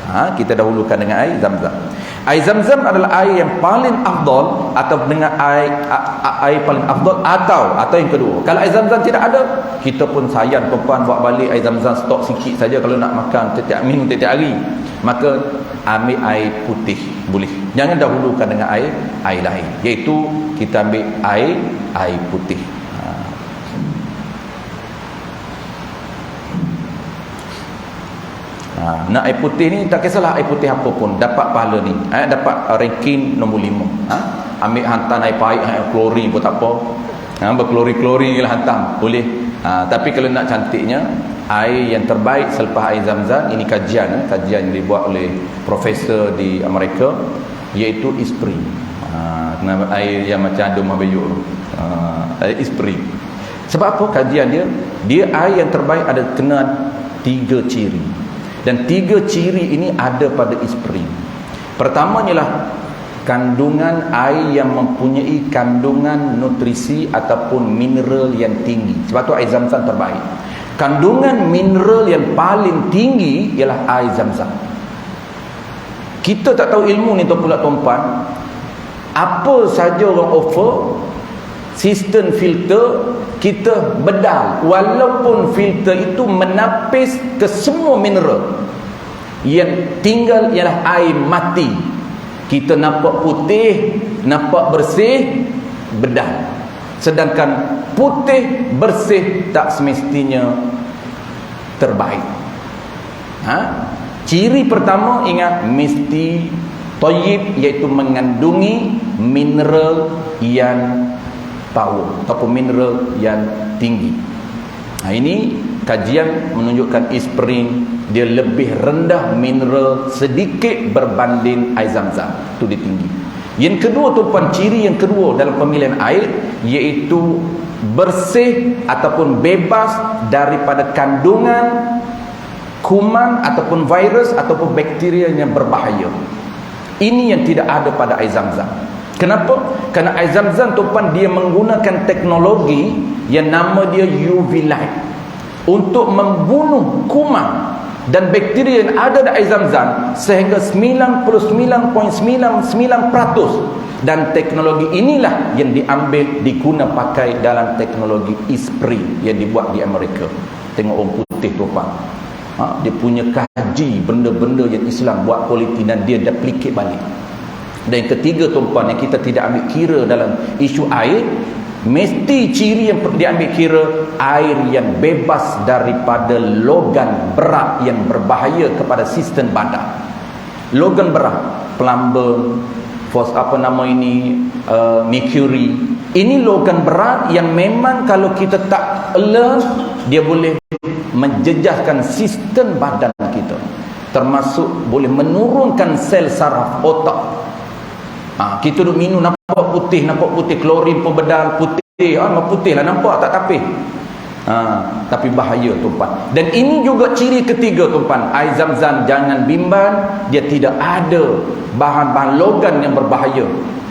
Kita dahulukan dengan air zam-zam. Air zam-zam adalah air yang paling afdal, atau dengan air paling afdal, atau yang kedua. Kalau air zam-zam tidak ada, kita pun sayang tuan-tuan, buat balik air zam-zam stok sikit saja kalau nak makan minum setiap hari. Maka ambil air putih boleh. Jangan dahulukan dengan air lain, iaitu kita ambil air putih. Nak air putih ni tak kisahlah air putih apa pun, dapat pahala ni, dapat ranking nombor 5. Ambil hantam air pahit, air klorin pun tak apa, berklori-klori lah hantam boleh. Tapi kalau nak cantiknya air yang terbaik selepas air Zam-Zam, ini kajian yang dibuat oleh profesor di Amerika, iaitu Spring. Kenapa air yang macam ada mabayuk, air Spring. Sebab apa kajian dia air yang terbaik ada kena 3 ciri, dan 3 ciri ini ada pada Spring. Pertamanya lah kandungan air yang mempunyai kandungan nutrisi ataupun mineral yang tinggi. Sebab tu air Zam-Zam terbaik. Kandungan mineral yang paling tinggi ialah air Zam-Zam. Kita tak tahu ilmu ni tuan-tuan. Apa saja orang offer, sistem filter kita bedal, walaupun filter itu menapis ke semua mineral. Yang tinggal ialah air mati. Kita nampak putih, nampak bersih, bedal. Sedangkan putih, bersih tak semestinya terbaik. Ciri pertama, ingat, mesti thayyib, iaitu mengandungi mineral yang power ataupun mineral yang tinggi. Ini kajian menunjukkan Spring dia lebih rendah mineral sedikit berbanding air Zam-Zam, itu dia tinggi. Yang kedua tuan, ciri yang kedua dalam pemilihan air, iaitu bersih ataupun bebas daripada kandungan kuman ataupun virus ataupun bakteria yang berbahaya. Ini yang tidak ada pada air Zam-Zam. Kenapa? Kerana air Zam-Zam tuan, dia menggunakan teknologi yang nama dia UV light untuk membunuh kuman dan bakteria yang ada di air Zam-Zam sehingga 99.99%. Dan teknologi inilah yang digunakan pakai dalam teknologi Spring yang dibuat di Amerika. Tengok orang putih tuan, dia punya kaji benda-benda yang Islam buat kualiti dan dia duplicate balik. Dan yang ketiga tuan, yang kita tidak ambil kira dalam isu air, mesti ciri yang diambil kira air yang bebas daripada logam berat yang berbahaya kepada sistem badan. Logam berat, plumber, mercury. Ini logam berat yang memang kalau kita tak alert, dia boleh menjejaskan sistem badan kita, termasuk boleh menurunkan sel saraf otak. Kita duk minum nampak putih, klorin pun bedal putih, putih lah nampak tak tapis. Tapi bahaya tuan. Dan ini juga ciri ketiga tuan, air Zam-Zam jangan bimbang, dia tidak ada bahan-bahan logam yang berbahaya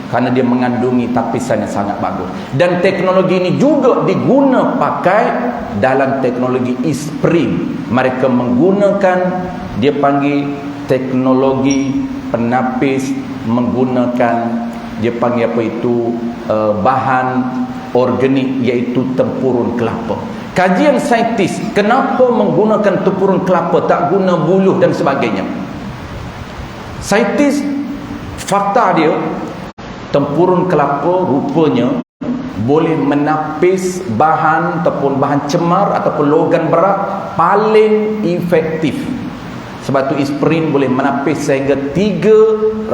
kerana dia mengandungi tapisan yang sangat bagus. Dan teknologi ini juga diguna pakai dalam teknologi Spring. Mereka menggunakan, dia panggil teknologi penapis, menggunakan, dia panggil apa itu, bahan organik, iaitu tempurun kelapa. Kajian saintis, kenapa menggunakan tempurun kelapa, tak guna buluh dan sebagainya. Saintis, fakta dia, tempurun kelapa rupanya boleh menapis bahan ataupun bahan cemar ataupun logam berat paling efektif. Sebab tu Spring boleh menapis sehingga 140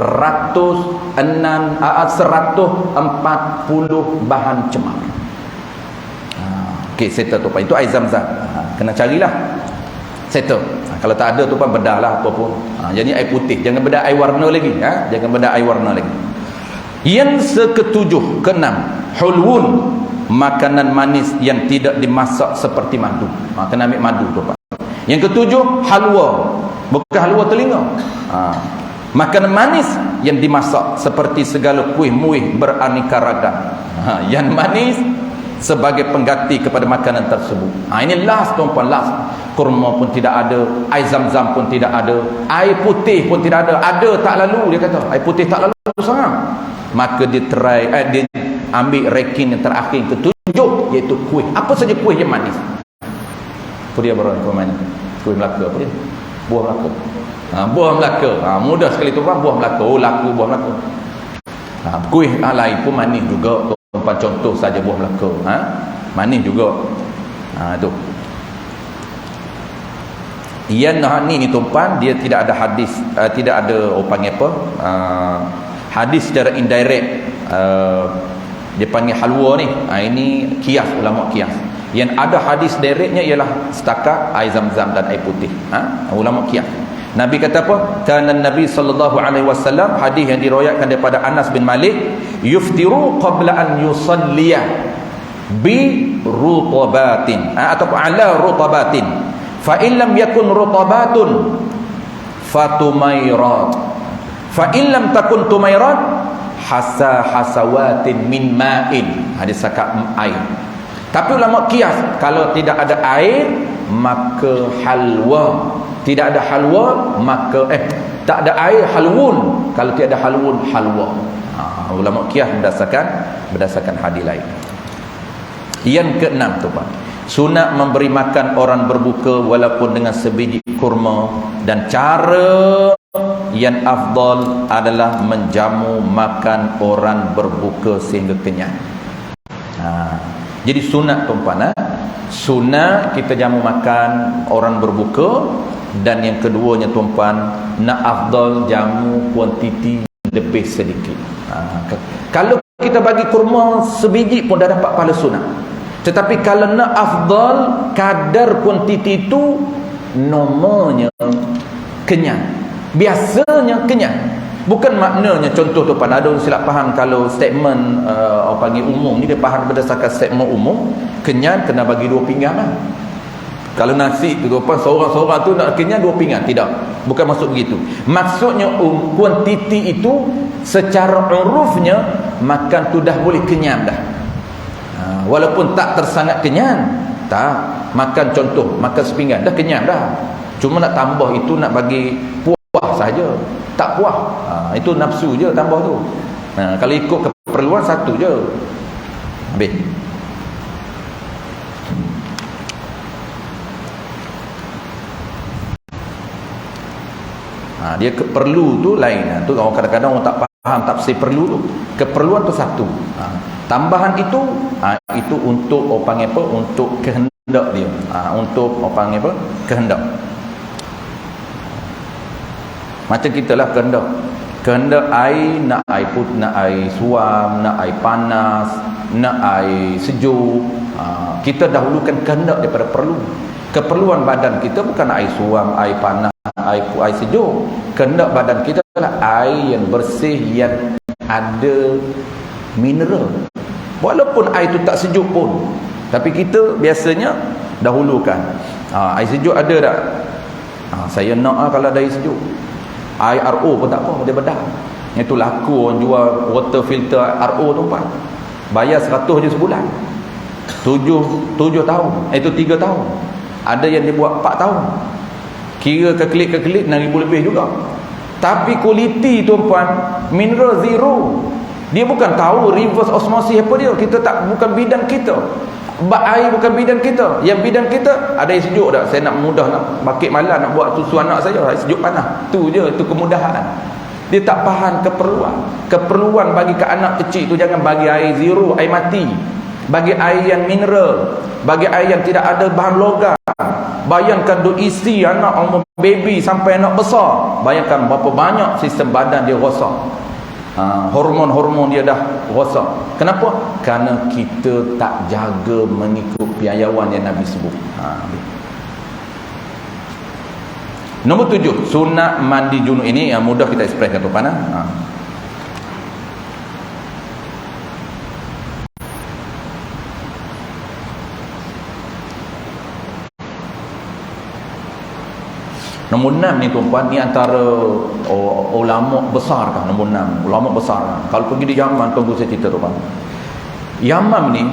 bahan cemar. Okey, settle tu. Itu air Zam-Zam. Kena carilah. Settle. Kalau tak ada tu pun bedah lah apa pun. Jadi air putih. Jangan bedah air warna lagi. Jangan bedah air warna lagi. Yang ketujuh, keenam, hulwun, makanan manis yang tidak dimasak seperti madu. Kena ambil madu tu Pak. Yang ketujuh, halwa. Bukan halwa telinga. Makanan manis yang dimasak seperti segala kuih muih beraneka ragam. Yang manis sebagai pengganti kepada makanan tersebut. Ini last tuan-tuan, last. Kurma pun tidak ada, air Zam-Zam pun tidak ada, air putih pun tidak ada. Ada tak lalu, dia kata air putih tak lalu sangat. Maka dia dia ambil ranking yang terakhir, yang ketujuh, iaitu kuih. Apa saja kuih yang manis. Apa dia barang kuih mana? Kuih Melaka apa dia? Buah Melaka. Buah Melaka. Mudah sekali tu Bang, buah Melaka. Oh, laku buah Melaka. Kuih lain pun manis juga. Contoh saja buah Melaka. Manis juga. Tu. Yang ni tuan, dia tidak ada hadis, tidak ada orang panggil apa? Hadis secara indirect, dia panggil halwa ni. Ini kias, ulama kias. Yang ada hadis direknya ialah setakat air zam-zam dan air putih. Ulama qiyas. Nabi kata apa? Kana Nabi sallallahu alaihi wasallam, hadis yang diriwayatkan daripada Anas bin Malik, yuftiru qabla an yusalliya bi rutabatin atau ala rutabatin. Fa in lam yakun rutabatun fatumairat. Fa in lam takun tumairat hasawatin min ma'in. Hadis sakat air. Tapi ulama qiyas, kalau tidak ada air maka halwa. Tidak ada halwa maka tak ada air halwun. Kalau tiada halwun halwa. Ulama qiyas berdasarkan hadis lain. Yang keenam tu Pak, sunat memberi makan orang berbuka walaupun dengan sebiji kurma, dan cara yang afdal adalah menjamu makan orang berbuka sehingga kenyang. Jadi sunat tuan-puan, sunat kita jamu makan orang berbuka, dan yang keduanya tuan-puan, nak afdal jamu kuantiti lebih sedikit. Kalau kita bagi kurma sebiji pun dah dapat pahala sunat. Tetapi kalau nak afdal, kadar kuantiti itu nomornya kenyang. Biasanya kenyang. Bukan maknanya, contoh tu pada ada silap faham, kalau statement orang panggil umum ni, dia faham berdasarkan statement umum, kenyang kena bagi 2 pinggan lah. Kalau nasi tu apa, seorang-seorang tu nak kenyang 2 pinggan, tidak, bukan maksud begitu. Maksudnya kuantiti itu secara urufnya makan tu dah boleh kenyang dah. Walaupun tak tersangat kenyang, tak makan, contoh makan sepinggan dah kenyang dah. Cuma nak tambah itu, nak bagi puas saja, tak puas. Itu nafsu je tambah tu. Kalau ikut keperluan satu je habis. Dia perlu tu lain. Tu orang kadang-kadang orang tak faham tafsir perlu tu. Keperluan tu satu. Tambahan itu itu untuk orang panggil apa? Untuk kehendak dia. Untuk orang panggil apa? Kehendak. Macam kita lah kehendak. Kehendak air, nak air putih, nak air suam, nak air panas, nak air sejuk. Kita dahulukan kehendak daripada perlu. Keperluan badan kita bukan air suam, air panas, air sejuk. Kehendak badan kita adalah air yang bersih, yang ada mineral. Walaupun air itu tak sejuk pun, tapi kita biasanya dahulukan. Air sejuk ada tak? Saya nak kalau ada air sejuk. Air RO pun tak apa, dia bedah. Itu laku orang jual water filter RO tu Pak. Bayar 100 je sebulan. 7 tahun. Itu 3 tahun. Ada yang dia buat 4 tahun. Kira kekelit 6,000 lebih juga. Tapi kualiti tuan-puan, mineral zero. Dia bukan tahu reverse osmosis apa dia. Kita tak, bukan bidang kita. Bak air bukan bidang kita. Yang bidang kita ada air sejuk tak? Saya nak mudah nak bakit malam nak buat susu anak saya, air sejuk panas. Tu je, itu kemudahan. Dia tak faham keperluan. Keperluan bagi ke anak kecil tu jangan bagi air zero, air mati. Bagi air yang mineral, bagi air yang tidak ada bahan logam. Bayangkan duk isi anak umur baby sampai anak besar. Bayangkan berapa banyak sistem badan dia rosak. Hormon-hormon dia dah rosak. Kenapa? Kerana kita tak jaga mengikut piawaian yang Nabi sebut. Nombor 7, sunat mandi junub. Ini yang mudah kita ekspreskan tu pana. Nombor 6 ni tuan-puan, ni antara ulama besar kan. Nombor 6 ulama besar kan. Kalau pergi di Yaman, tunggu saya cerita tuan. Yaman ni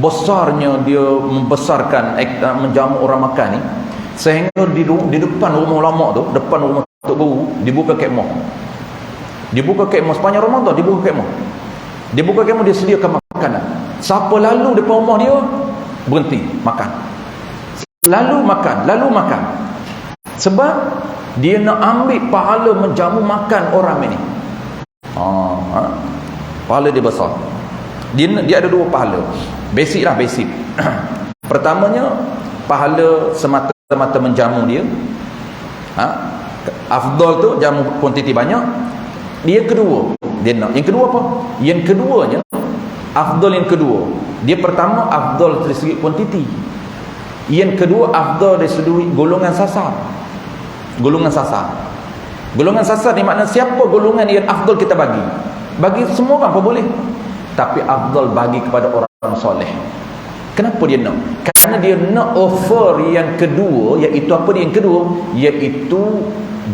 besarnya dia membesarkan menjamu orang makan ni, sehingga di depan rumah ulama tu, depan rumah Tok Guru, dibuka kemah. Dibuka kemah sepanjang Ramadan, dibuka kemah. Dibuka kemah, dia sediakan makanan. Siapa lalu depan rumah dia, berhenti makan. Lalu makan. Sebab dia nak ambil pahala menjamu makan orang ini. Pahala dia besar. Dia ada 2 pahala. Basic. Pertamanya, pahala semata-mata menjamu dia. Afdal tu jamu kuantiti banyak. Dia kedua, dia nak. Yang kedua apa? Yang keduanya, afdal yang kedua, Dia pertama afdal dari segi kuantiti. Yang kedua afdal dari segi golongan sasar. Golongan sasar. Golongan sasar ni makna siapa golongan yang afdal kita bagi. Bagi semua orang pun boleh. Tapi afdal bagi kepada orang soleh. Kenapa dia nak? Kerana dia nak offer yang kedua, iaitu apa dia yang kedua? Iaitu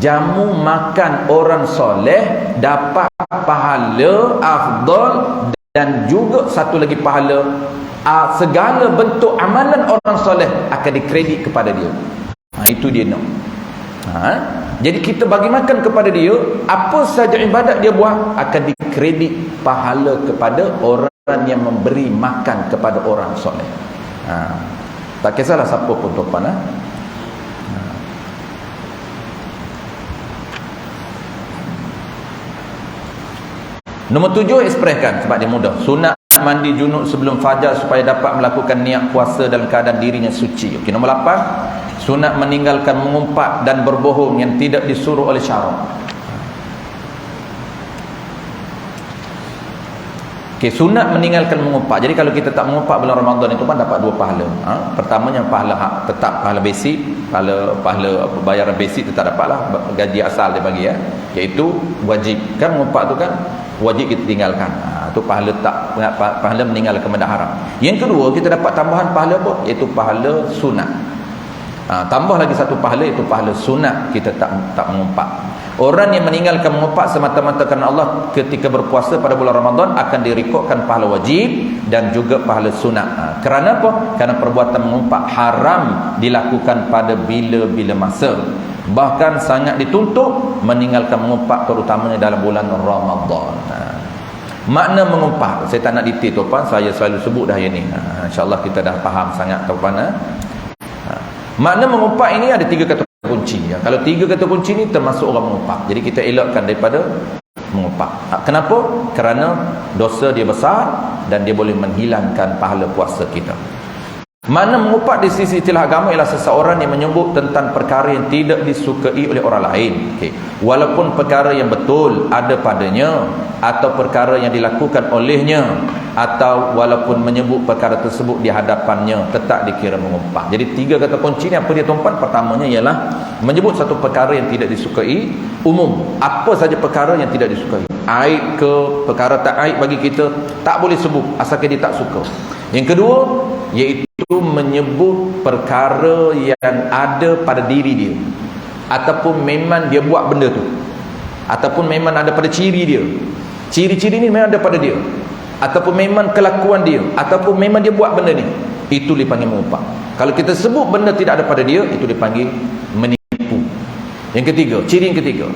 jamu makan orang soleh dapat pahala afdal, dan juga satu lagi pahala segala bentuk amalan orang soleh akan dikredit kepada dia. Itu dia nak. Jadi kita bagi makan kepada dia, apa saja ibadat dia buat akan dikredit pahala kepada orang yang memberi makan kepada orang soleh. Tak kisahlah siapa pun tuan-tuan. Nombor 7, ekspreskan sebab dia mudah. Sunat mandi junub sebelum fajar supaya dapat melakukan niat puasa dalam keadaan dirinya suci. Okey, nombor 8, sunat meninggalkan mengumpat dan berbohong yang tidak disuruh oleh syarak. Okey, sunat meninggalkan mengumpat. Jadi kalau kita tak mengumpat bulan Ramadan itu pun dapat 2 pahala. Pertamanya pahala tetap, pahala basic, pahala bayaran basic tetap dapatlah, gaji asal dia bagi iaitu wajib. Kan mengumpat tu kan wajib kita tinggalkan. Itu pahala pahala meninggalkan benda haram. Yang kedua, kita dapat tambahan pahala apa? Iaitu pahala sunat. Tambah lagi satu pahala, iaitu pahala sunat kita tak mengumpat. Orang yang meninggalkan mengumpat semata-mata kerana Allah ketika berpuasa pada bulan Ramadan akan direkodkan pahala wajib dan juga pahala sunat. Kerana apa? Kerana perbuatan mengumpat haram dilakukan pada bila-bila masa. Bahkan sangat dituntut meninggalkan mengumpat, terutamanya dalam bulan Ramadan. Makna mengumpat, saya tak nak detail tuan, saya selalu sebut dah yang ni. InsyaAllah kita dah faham sangat tuan. Makna mengumpat ini ada 3 kata kunci. Kalau 3 kata kunci ni termasuk orang mengumpat. Jadi kita elakkan daripada mengumpat. Kenapa? Kerana dosa dia besar dan dia boleh menghilangkan pahala puasa kita. Mana mengumpat di sisi istilah agama ialah seseorang yang menyebut tentang perkara yang tidak disukai oleh orang lain. Walaupun perkara yang betul ada padanya, atau perkara yang dilakukan olehnya, atau walaupun menyebut perkara tersebut di hadapannya, tetap dikira mengumpat. Jadi 3 kata kunci ni apa dia tuan-tuan? Pertamanya ialah menyebut satu perkara yang tidak disukai umum. Apa saja perkara yang tidak disukai, aib ke perkara tak aib bagi kita, tak boleh sebut asalkan dia tak suka. Yang kedua iaitu menyebut perkara yang ada pada diri dia, ataupun memang dia buat benda tu, ataupun memang ada pada ciri dia. Ciri-ciri ni memang ada pada dia, ataupun memang kelakuan dia, ataupun memang dia buat benda ni. Itu dipanggil mengumpat. Kalau kita sebut benda tidak ada pada dia, itu dipanggil menipu. Yang ketiga, ciri yang ketiga.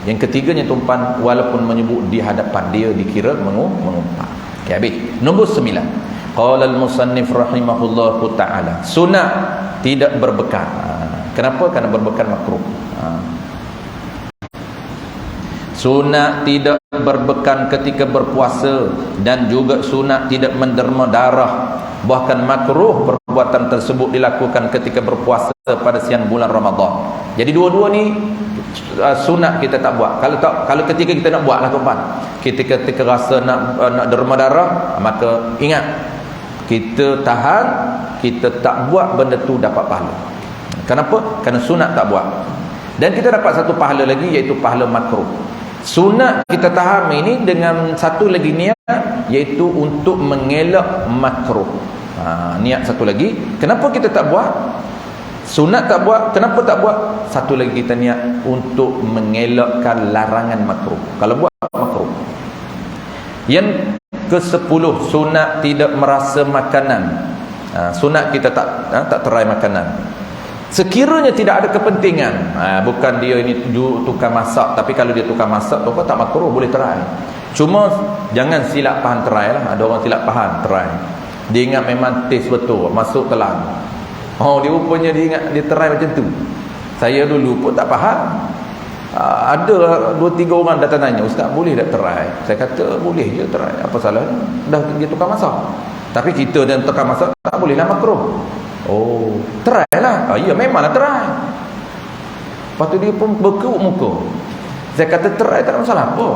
Yang ketiganya tuan, walaupun menyebut di hadapan dia dikira mengumpat. Okey, habis. Nombor 9. Qala al-musannif rahimahullahu ta'ala, sunat tidak berbekan. Kenapa? Kerana berbekan makruh. Sunat tidak berbekan ketika berpuasa, dan juga sunat tidak menderma darah. Bahkan makruh perbuatan tersebut dilakukan ketika berpuasa pada siang bulan Ramadan. Jadi dua-dua ni sunat kita tak buat. Kalau ketika kita nak buatlah tuan, ketika rasa nak derma darah, maka ingat kita tahan, kita tak buat benda tu dapat pahala. Kenapa? Kerana sunat tak buat. Dan kita dapat satu pahala lagi, iaitu pahala makruh. Sunat kita tahan ini dengan satu lagi niat, iaitu untuk mengelak makruh. Niat satu lagi. Kenapa kita tak buat? Sunat tak buat. Kenapa tak buat? Satu lagi kita niat untuk mengelakkan larangan makruh. Kalau buat makruh. Yang ke-10, sunat tidak merasa makanan. Sunat kita tak terai makanan sekiranya tidak ada kepentingan. Bukan dia ini tukang masak, tapi kalau dia tukang masak tu tak makruh, boleh terai. Cuma jangan silap faham terai lah. Ada orang silap faham terai, dia ingat memang taste betul, masuk telan. Dia rupanya dia ingat dia terai macam tu. Saya dulu pun tak faham. Ada 2-3 orang datang tanya, "Ustaz, boleh tak terai?" Saya kata, "Boleh je terai. Apa salah? Dah dia tukang masak." Tapi kita dan tukang masak tak boleh lah makruh. Oh, terai lah. Ya, memanglah terai. Lepas tu dia pun berkerut muka. Saya kata, terai tak ada masalah apa.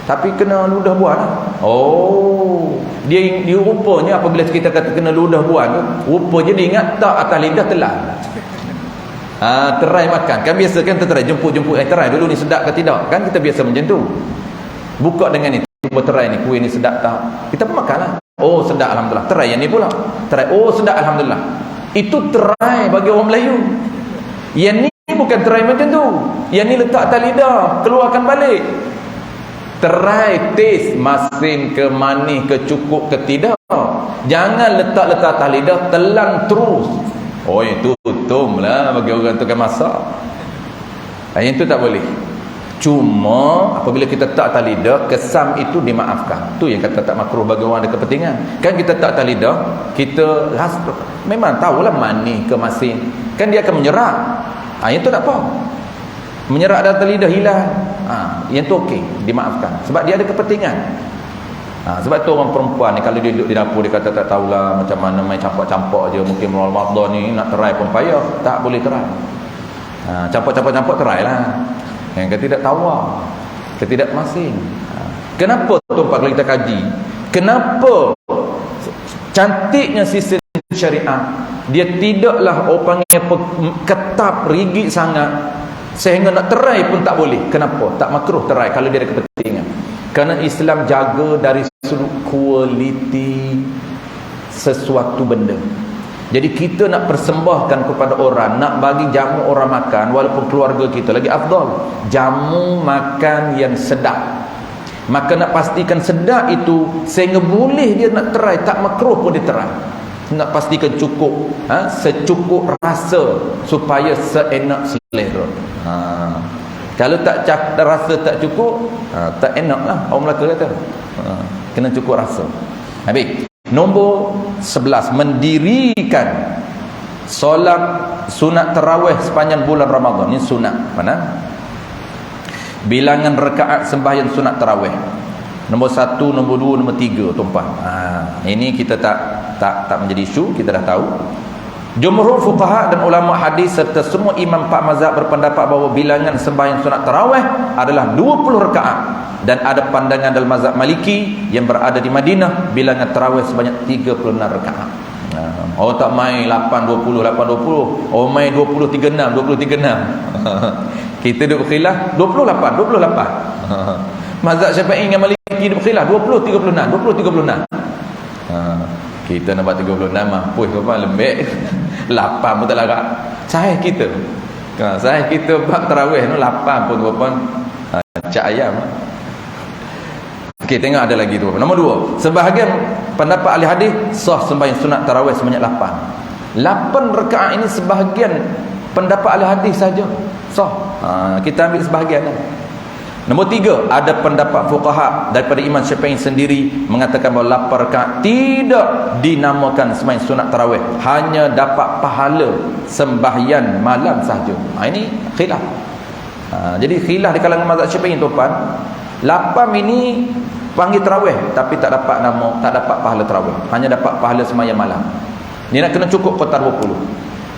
Tapi kena ludah buah lah. Oh, dia rupanya apabila kita kata kena ludah buah tu, rupanya dia ingat tak atas lidah telan. Terai makan. Kan biasa kan kita terai jemput terai dulu ni sedap ke tidak? Kan kita biasa macam tu. Buka dengan ni, cuba terai ni, kuih ni sedap tak? Kita pun makan lah. Oh, sedap alhamdulillah. Terai yang ni pula. Terai, oh sedap alhamdulillah. Itu terai bagi orang Melayu. Yang ni bukan terai macam tu. Yang ni letak atas lidah, keluarkan balik. Terai taste masin ke manis ke cukup ke tidak. Jangan letak atas lidah, telan terus. Oh, itu tutum lah bagi orang tu kan masak. Yang tu tak boleh. Cuma apabila kita tak atas lidah, kesam itu dimaafkan. Tu yang kata tak makruh bagi orang ada kepentingan. Kan kita tak atas lidah, kita rasa memang tahulah manis ke masin. Kan dia akan menyerak. Yang tu tak apa. Menyerak dalam lidah hilang. Yang tu okey, dimaafkan. Sebab dia ada kepentingan. Sebab tu orang perempuan ni kalau dia duduk di dapur, dia kata tak tahulah macam mana main campak-campak je. Mungkin Ramadan ni nak terai pun payah. Tak boleh terai. Campak-campak terai lah. Yang ketidak tawar, ketidak masing. Kenapa tuan-tuan kalau kita kaji, kenapa cantiknya sistem syariat, dia tidaklah orang panggil ketat, rigid sangat sehingga nak terai pun tak boleh. Kenapa? Tak makruh terai kalau dia ada kepentingan. Kerana Islam jaga dari sudut kualiti sesuatu benda. Jadi kita nak persembahkan kepada orang, nak bagi jamu orang makan, walaupun keluarga kita lagi afdal, jamu makan yang sedap. Maka nak pastikan sedap itu sehingga boleh dia nak terai, tak makruh pun dia terai. Nak pastikan cukup, secukup rasa supaya seenak selera. Kalau tak rasa tak cukup, tak enak lah. Orang Melaka kata kena cukup rasa. Habis. Nombor 11, mendirikan solat sunat tarawih sepanjang bulan Ramadan. Ini sunat mana? Bilangan rakaat sembahyang sunat tarawih. Nombor 1, nombor 2, nombor 3 tuan-tuan. Ini kita tak menjadi isu, kita dah tahu. Jumhur fuqaha dan ulama hadis serta semua imam 4 mazhab berpendapat bahawa bilangan sembahyang sunat tarawih adalah 20 rakaat. Dan ada pandangan dalam mazhab Maliki yang berada di Madinah, bilangan tarawih sebanyak 36 rakaat. Oh tak main 8-20. Oh main 20-36. Kita duduk khilaf 28. Mazhab Syafi'i dengan Maliki duduk khilaf 20-36. Kita nak buat 36 mampu ke lembek 8 pun tak larat. Sahih kita bab tarawih tu 8 pun tuan-tuan cak ayam. Okey, tengok ada lagi tu. Nombor 2, sebahagian pendapat ahli hadis sah sembahyang sunat tarawih sebanyak 8 rakaat. Ini sebahagian pendapat ahli hadis saja sah. Kita ambil sebahagian lah. Nombor 3, ada pendapat fuqaha daripada Imam Syafi'i sendiri mengatakan bahawa 8 rakaat tidak dinamakan sembahyang sunat tarawih, hanya dapat pahala sembahyang malam sahaja. Ini khilaf. Jadi khilaf di kalangan mazhab Syafi'i tuan-tuan. 8 ini panggil tarawih tapi tak dapat nama, tak dapat pahala tarawih, hanya dapat pahala sembahyang malam. Ni nak kena cukup kota 20.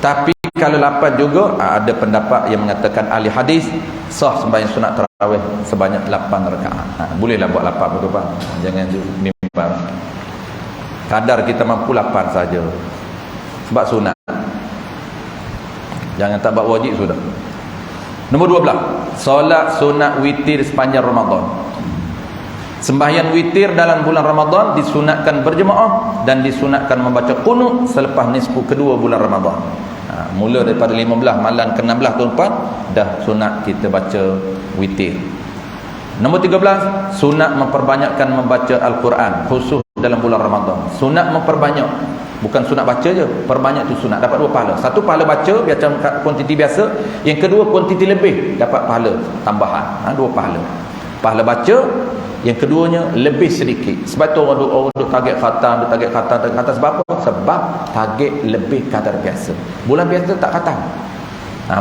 Tapi kalau 8 juga ada pendapat yang mengatakan ahli hadis sah sembahyang sunat tarawih sebanyak 8 rakaat. Bolehlah buat 8 betul-betul. Jangan nimbang. Kadar kita mampu 8 saja. Sebab sunat. Jangan tak buat wajib sudah. Nombor 12, solat sunat witir sepanjang Ramadan. Sembahyang witir dalam bulan Ramadan disunatkan berjemaah dan disunatkan membaca qunut selepas nisfu kedua bulan Ramadan. Mula daripada 15 malam ke 16 tuan-tuan dah sunat kita baca witir. Nombor 13, sunat memperbanyakkan membaca Al-Quran khusus dalam bulan Ramadan. Sunat memperbanyak, bukan sunat baca je, perbanyak tu sunat, dapat 2 pahala. Satu pahala baca macam kuantiti biasa, yang kedua kuantiti lebih dapat pahala tambahan. 2 pahala. Pahala baca, yang keduanya lebih sedikit. Sebab tu orang duk target khatam, sebab apa? Sebab target lebih kadar biasa. Bulan biasa tak khatam.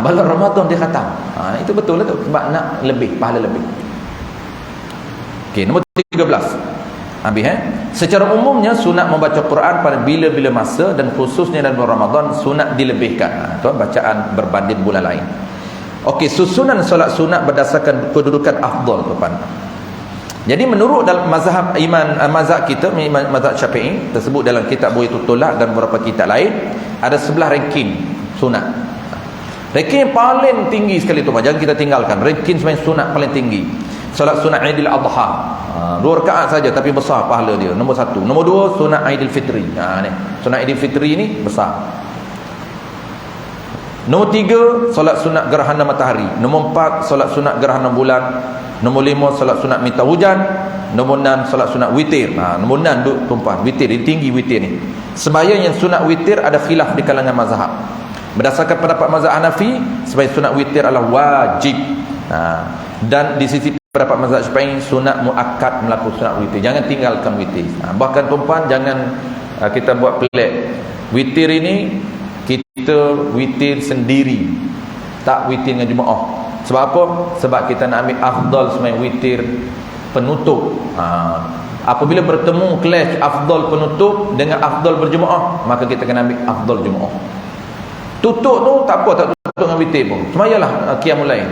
Bulan Ramadan dia khatam. Itu betul lah tu, sebab nak lebih, pahala lebih. Okey, nombor 13. Habis secara umumnya sunat membaca Quran pada bila-bila masa dan khususnya dalam bulan Ramadan sunat dilebihkan. Tuan bacaan berbanding bulan lain. Okey, susunan solat sunat berdasarkan kedudukan afdal tuan. Jadi menurut dalam mazhab mazhab kita, mazhab Syafi'i tersebut dalam kitab Bughyatul Tolak dan beberapa kitab lain, ada 11 ranking sunat. Ranking yang paling tinggi sekali tu, jangan kita tinggalkan. Ranking sembahyang sunat paling tinggi, solat sunat Aidil Adha, 2 rakaat saja tapi besar pahala dia. Nombor 1. Nombor 2 sunat Aidil Fitri. Ni sunat Aidil Fitri ni besar. Nombor 3 solat sunat gerhana matahari. Nombor 4 solat sunat gerhana bulan. Nombor 5 solat sunat minta hujan. Nombor 6 solat sunat witir. Nombor 6 duk tumpah witir, dia tinggi witir ni. Sembahyang yang sunat witir ada khilaf di kalangan mazhab. Berdasarkan pendapat mazhab Hanafi, sembahyang sunat witir adalah wajib. Dan di sisi pendapat mazhab Syafi'i, sunat muakkad melakukan sunat witir. Jangan tinggalkan witir. Bahkan tumpah jangan kita buat pelik. Witir ini kita witir sendiri, tak witir dengan jemaah. Sebab apa? Sebab kita nak ambil afdal sembahyang witir penutup. Apabila bertemu clash afdal penutup dengan afdal berjemaah, maka kita kena ambil afdal jemaah. Tutup tu tak apa, tak tutup dengan witir pun, semayalah qiyamul lail,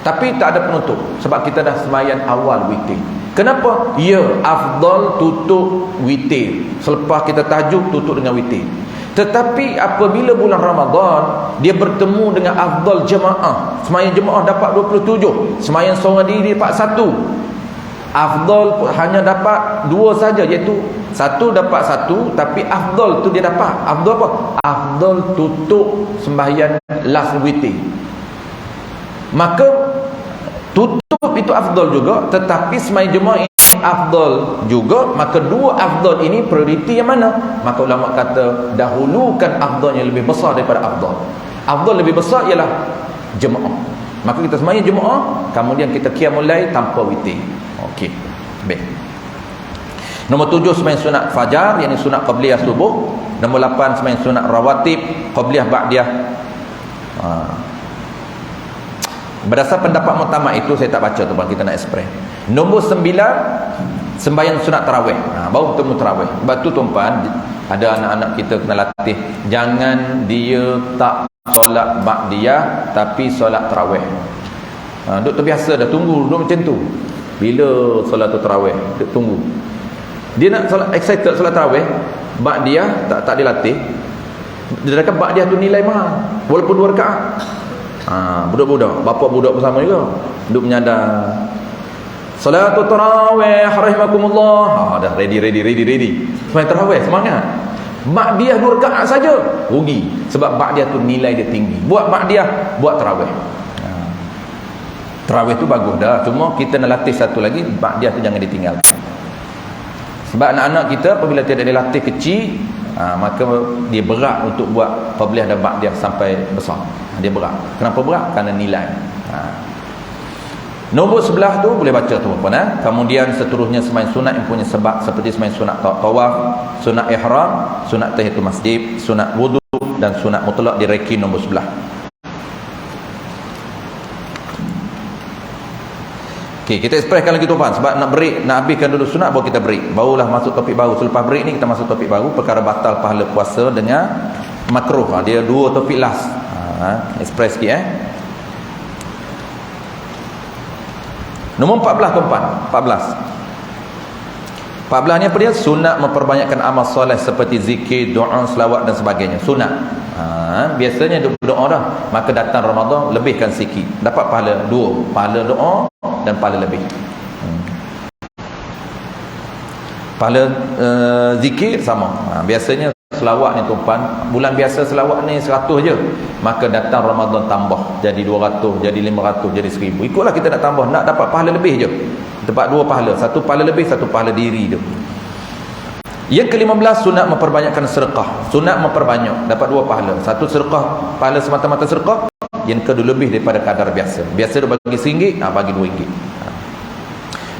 tapi tak ada penutup sebab kita dah sembahyang awal witir. Kenapa? Ya, afdal tutup witir. Selepas kita tahajud tutup dengan witir. Tetapi apabila bulan Ramadan dia bertemu dengan afdal jemaah, sembahyang jemaah dapat 27, sembahyang seorang diri dapat 1. Afdal hanya dapat 2 saja, iaitu 1 dapat 1, tapi afdal tu dia dapat. Afdal apa? Afdal tutup sembahyang last witir. Maka tutup itu afdal juga, tetapi sembahyang jemaah ini afdal juga. Maka 2 afdal ini prioriti yang mana? Maka ulama kata dahulukan afdal yang lebih besar daripada afdal. Afdal lebih besar ialah jemaah. Maka kita sembahyang jemaah, kemudian kita qiyamul lail tanpa witir. Okey. Baik. Nombor 7 sembahyang sunat fajar, yakni sunat qabliyah subuh. Nombor 8 sembahyang sunat rawatib, qabliyah ba'diyah. Berdasar pendapat muktamad itu saya tak baca tu bang, kita nak express. Nombor 9 sembahyang sunat tarawih. Baru bertemu tarawih. Sebab tu tuan-puan, ada anak-anak kita kena latih, jangan dia tak solat ba'diyah tapi solat tarawih. Duk terbiasa dah tunggu duk macam tu. Bila solat tarawih duk tunggu. Dia nak solat excited solat tarawih, ba'diyah tak dilatih. Dia kata ba'diyah tu nilai mahal walaupun 2 rakaat. Budak-budak, bapa budak bersama juga duk menyadar salatul tarawih rahimakumullah. Dah ready. Sembahyang tarawih semangat. Ba'diyah 2 rakaat saja rugi, sebab ba'diyah tu nilai dia tinggi. Buat ba'diyah, buat tarawih. Tarawih tu bagus dah, cuma kita nak latih satu lagi, ba'diyah tu jangan ditinggalkan. Sebab anak-anak kita apabila tidak dilatih kecil, maka dia berat untuk buat qabliyah dan ba'diyah sampai besar. Dia berat. Kenapa berat? Kerana nilai. Nombor 11 tu boleh baca tu puan. Kemudian seterusnya sembahyang sunat yang punya sebab, seperti sembahyang sunat tawaf, sunat ihram, sunat tahiyatul masjid, sunat wudu dan sunat mutlak di ranking nombor 11. Okey, kita expresskan lagi tuan, sebab nak break, nak habiskan dulu sunat baru kita break. Barulah masuk topik baru. Selepas break ni kita masuk topik baru, perkara batal pahala puasa dengan makruh. Dia 2 topik last. Express sikit Nombor 14 tuan-puan, 14 ni apa dia? Sunat memperbanyakkan amal soleh seperti zikir, doa, selawat dan sebagainya. Sunat. Biasanya doa dah, maka datang Ramadan lebihkan sikit, dapat pahala 2, pahala doa dan pahala lebih. Pahala zikir sama. Biasanya selawat ni tuan, bulan biasa selawat ni 100 je, maka datang Ramadan tambah jadi 200, jadi 500, jadi 1000. Ikutlah kita nak tambah, nak dapat pahala lebih je. Dapat 2 pahala, 1 pahala lebih, 1 pahala diri tu. Yang ke-15 sunat memperbanyakkan sedekah. Sunat memperbanyak, dapat 2 pahala. 1 sedekah, pahala semata-mata sedekah. Yang kedua lebih daripada kadar biasa. Biasa dia bagi RM1, bagi RM2.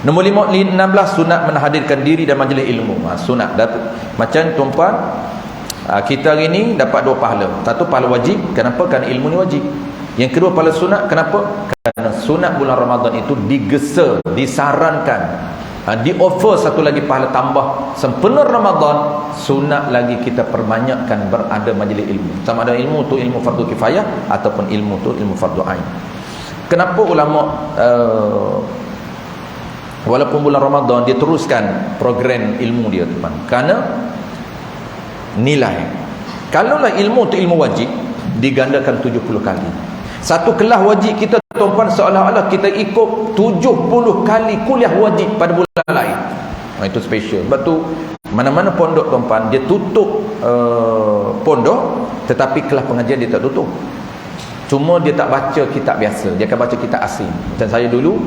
Nombor 16 sunat menhadirkan diri dan majlis ilmu. Sunat macam tuan-puan, kita hari ni dapat 2 pahala. 1 pahala wajib, kenapa? Kerana ilmu ni wajib. Yang kedua pahala sunat, kenapa? Kerana sunat bulan Ramadan itu digesa, disarankan, di offer 1 lagi pahala tambah. Sempena Ramadan, sunat lagi kita perbanyakkan berada majlis ilmu. Sama ada ilmu tu ilmu fardu kifayah ataupun ilmu tu ilmu fardu ain. Kenapa ulama walaupun bulan Ramadan, dia teruskan program ilmu dia tuan. Kerana nilai. Kalaulah ilmu tu ilmu wajib, digandakan 70 kali. Satu kelas wajib kita tuan-tuan seolah-olah kita ikut 70 kali kuliah wajib pada bulan lain. Itu special. Sebab tu mana-mana pondok tuan-tuan, dia tutup pondok, tetapi kelas pengajian dia tak tutup. Cuma dia tak baca kitab biasa, dia akan baca kitab asing. Macam saya dulu,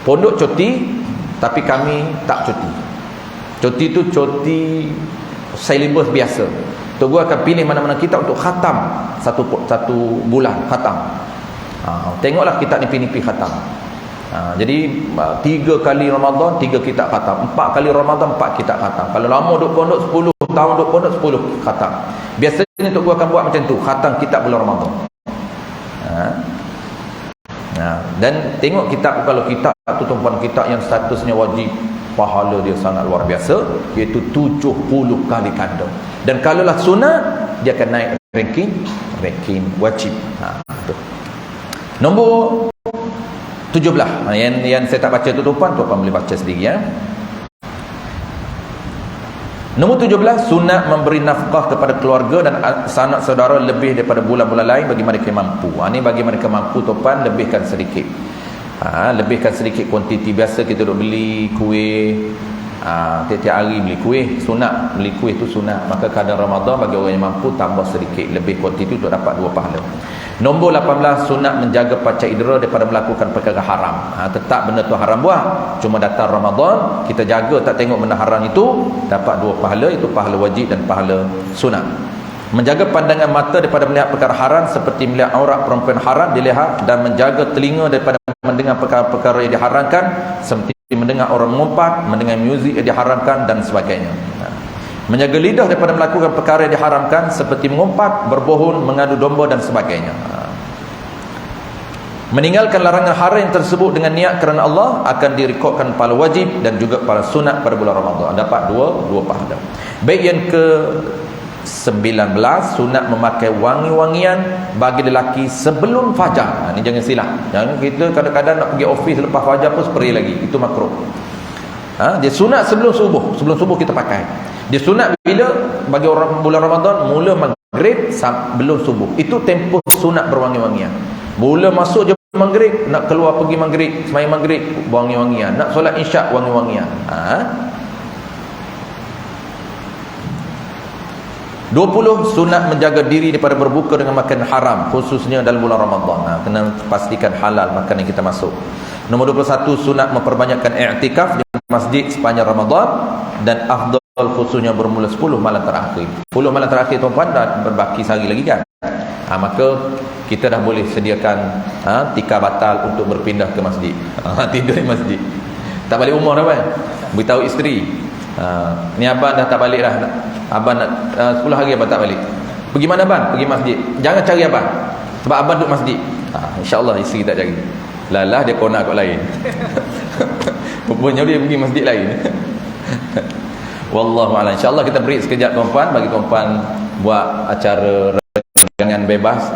pondok cuti, tapi kami tak cuti. Cuti tu cuti syllabus biasa. Tok Guru akan pilih mana-mana kitab untuk khatam satu bulan khatam. Tengoklah kitab nipi-nipi khatam. Jadi 3 kali Ramadan 3 kitab khatam, 4 kali Ramadan 4 kitab khatam. Kalau lama duduk pondok 10 tahun duduk pondok 10 khatam. Biasanya Tok Guru akan buat macam tu, khatam kitab bulan Ramadan. Dan tengok kitab, kalau kitab tu tuan-tuan, kitab yang statusnya wajib, pahala dia sangat luar biasa, iaitu 70 kali ganda. Dan kalaulah sunat, dia akan naik ranking wajib. Nombor 17. Yang saya tak baca tu tuan-tuan boleh baca sendiri ya. Nombor 17, sunat memberi nafkah kepada keluarga dan sanak saudara lebih daripada bulan-bulan lain bagi mereka yang mampu. Ini bagi mereka mampu tuan, lebihkan sedikit. Lebihkan sedikit kuantiti. Biasa kita duk beli kuih, tiap-tiap hari beli kuih, sunat beli kuih tu sunat. Maka kadang Ramadan bagi orang yang mampu tambah sedikit, lebih kuantiti untuk dapat 2 pahala. Nombor 18, sunat menjaga panca indera daripada melakukan perkara haram. Tetap benda tu haram buat, cuma datang Ramadan kita jaga tak tengok benda haram itu, dapat 2 pahala, itu pahala wajib dan pahala sunat. Menjaga pandangan mata daripada melihat perkara haram seperti melihat aurat perempuan haram dilihat, dan menjaga telinga daripada mendengar perkara-perkara yang diharamkan seperti mendengar orang mengumpat, mendengar muzik yang diharamkan dan sebagainya. Menjaga lidah daripada melakukan perkara yang diharamkan seperti mengumpat, berbohong, mengadu domba dan sebagainya. Meninggalkan larangan haram yang tersebut dengan niat kerana Allah akan direkodkan pahala wajib dan juga pahala sunat pada bulan Ramadan. Dapat dua pahala. Baik, yang ke-19, sunat memakai wangi-wangian bagi lelaki sebelum fajar. Ini jangan silap. Jangan kita kadang-kadang nak pergi office lepas fajar pun spray lagi. Itu makruh. Dia sunat sebelum subuh. Sebelum subuh kita pakai. Dia sunat bila? Bagi orang bulan Ramadan, mula maghrib belum subuh. Itu tempoh sunat berwangi-wangian. Mula masuk je maghrib, nak keluar pergi maghrib, sembahyang maghrib, wangi-wangian. Nak solat isyak, wangi-wangian. 20, sunat menjaga diri daripada berbuka dengan makan haram, khususnya dalam bulan Ramadan. Kena pastikan halal makanan yang kita masuk. Nombor 21, sunat memperbanyakkan i'tikaf di masjid sepanjang Ramadan, dan afdal khususnya bermula 10 malam terakhir. 10 malam terakhir tuan-tuan dah berbaki sehari lagi kan. Maka kita dah boleh sediakan tikar batal untuk berpindah ke masjid. Tidur di masjid. Tak balik rumah dah kan. Beritahu isteri. Ni abang dah tak balik dah. Abang nak 10 hari abang tak balik. Pergi mana abang? Pergi masjid. Jangan cari abang, sebab abang duduk masjid. InsyaAllah isteri tak cari. Lalah dia konak kot lain. Rupanya dia pergi masjid lain. Wallahu'alam. InsyaAllah kita break sekejap tuan-tuan, bagi tuan-tuan buat acara jangan bebas.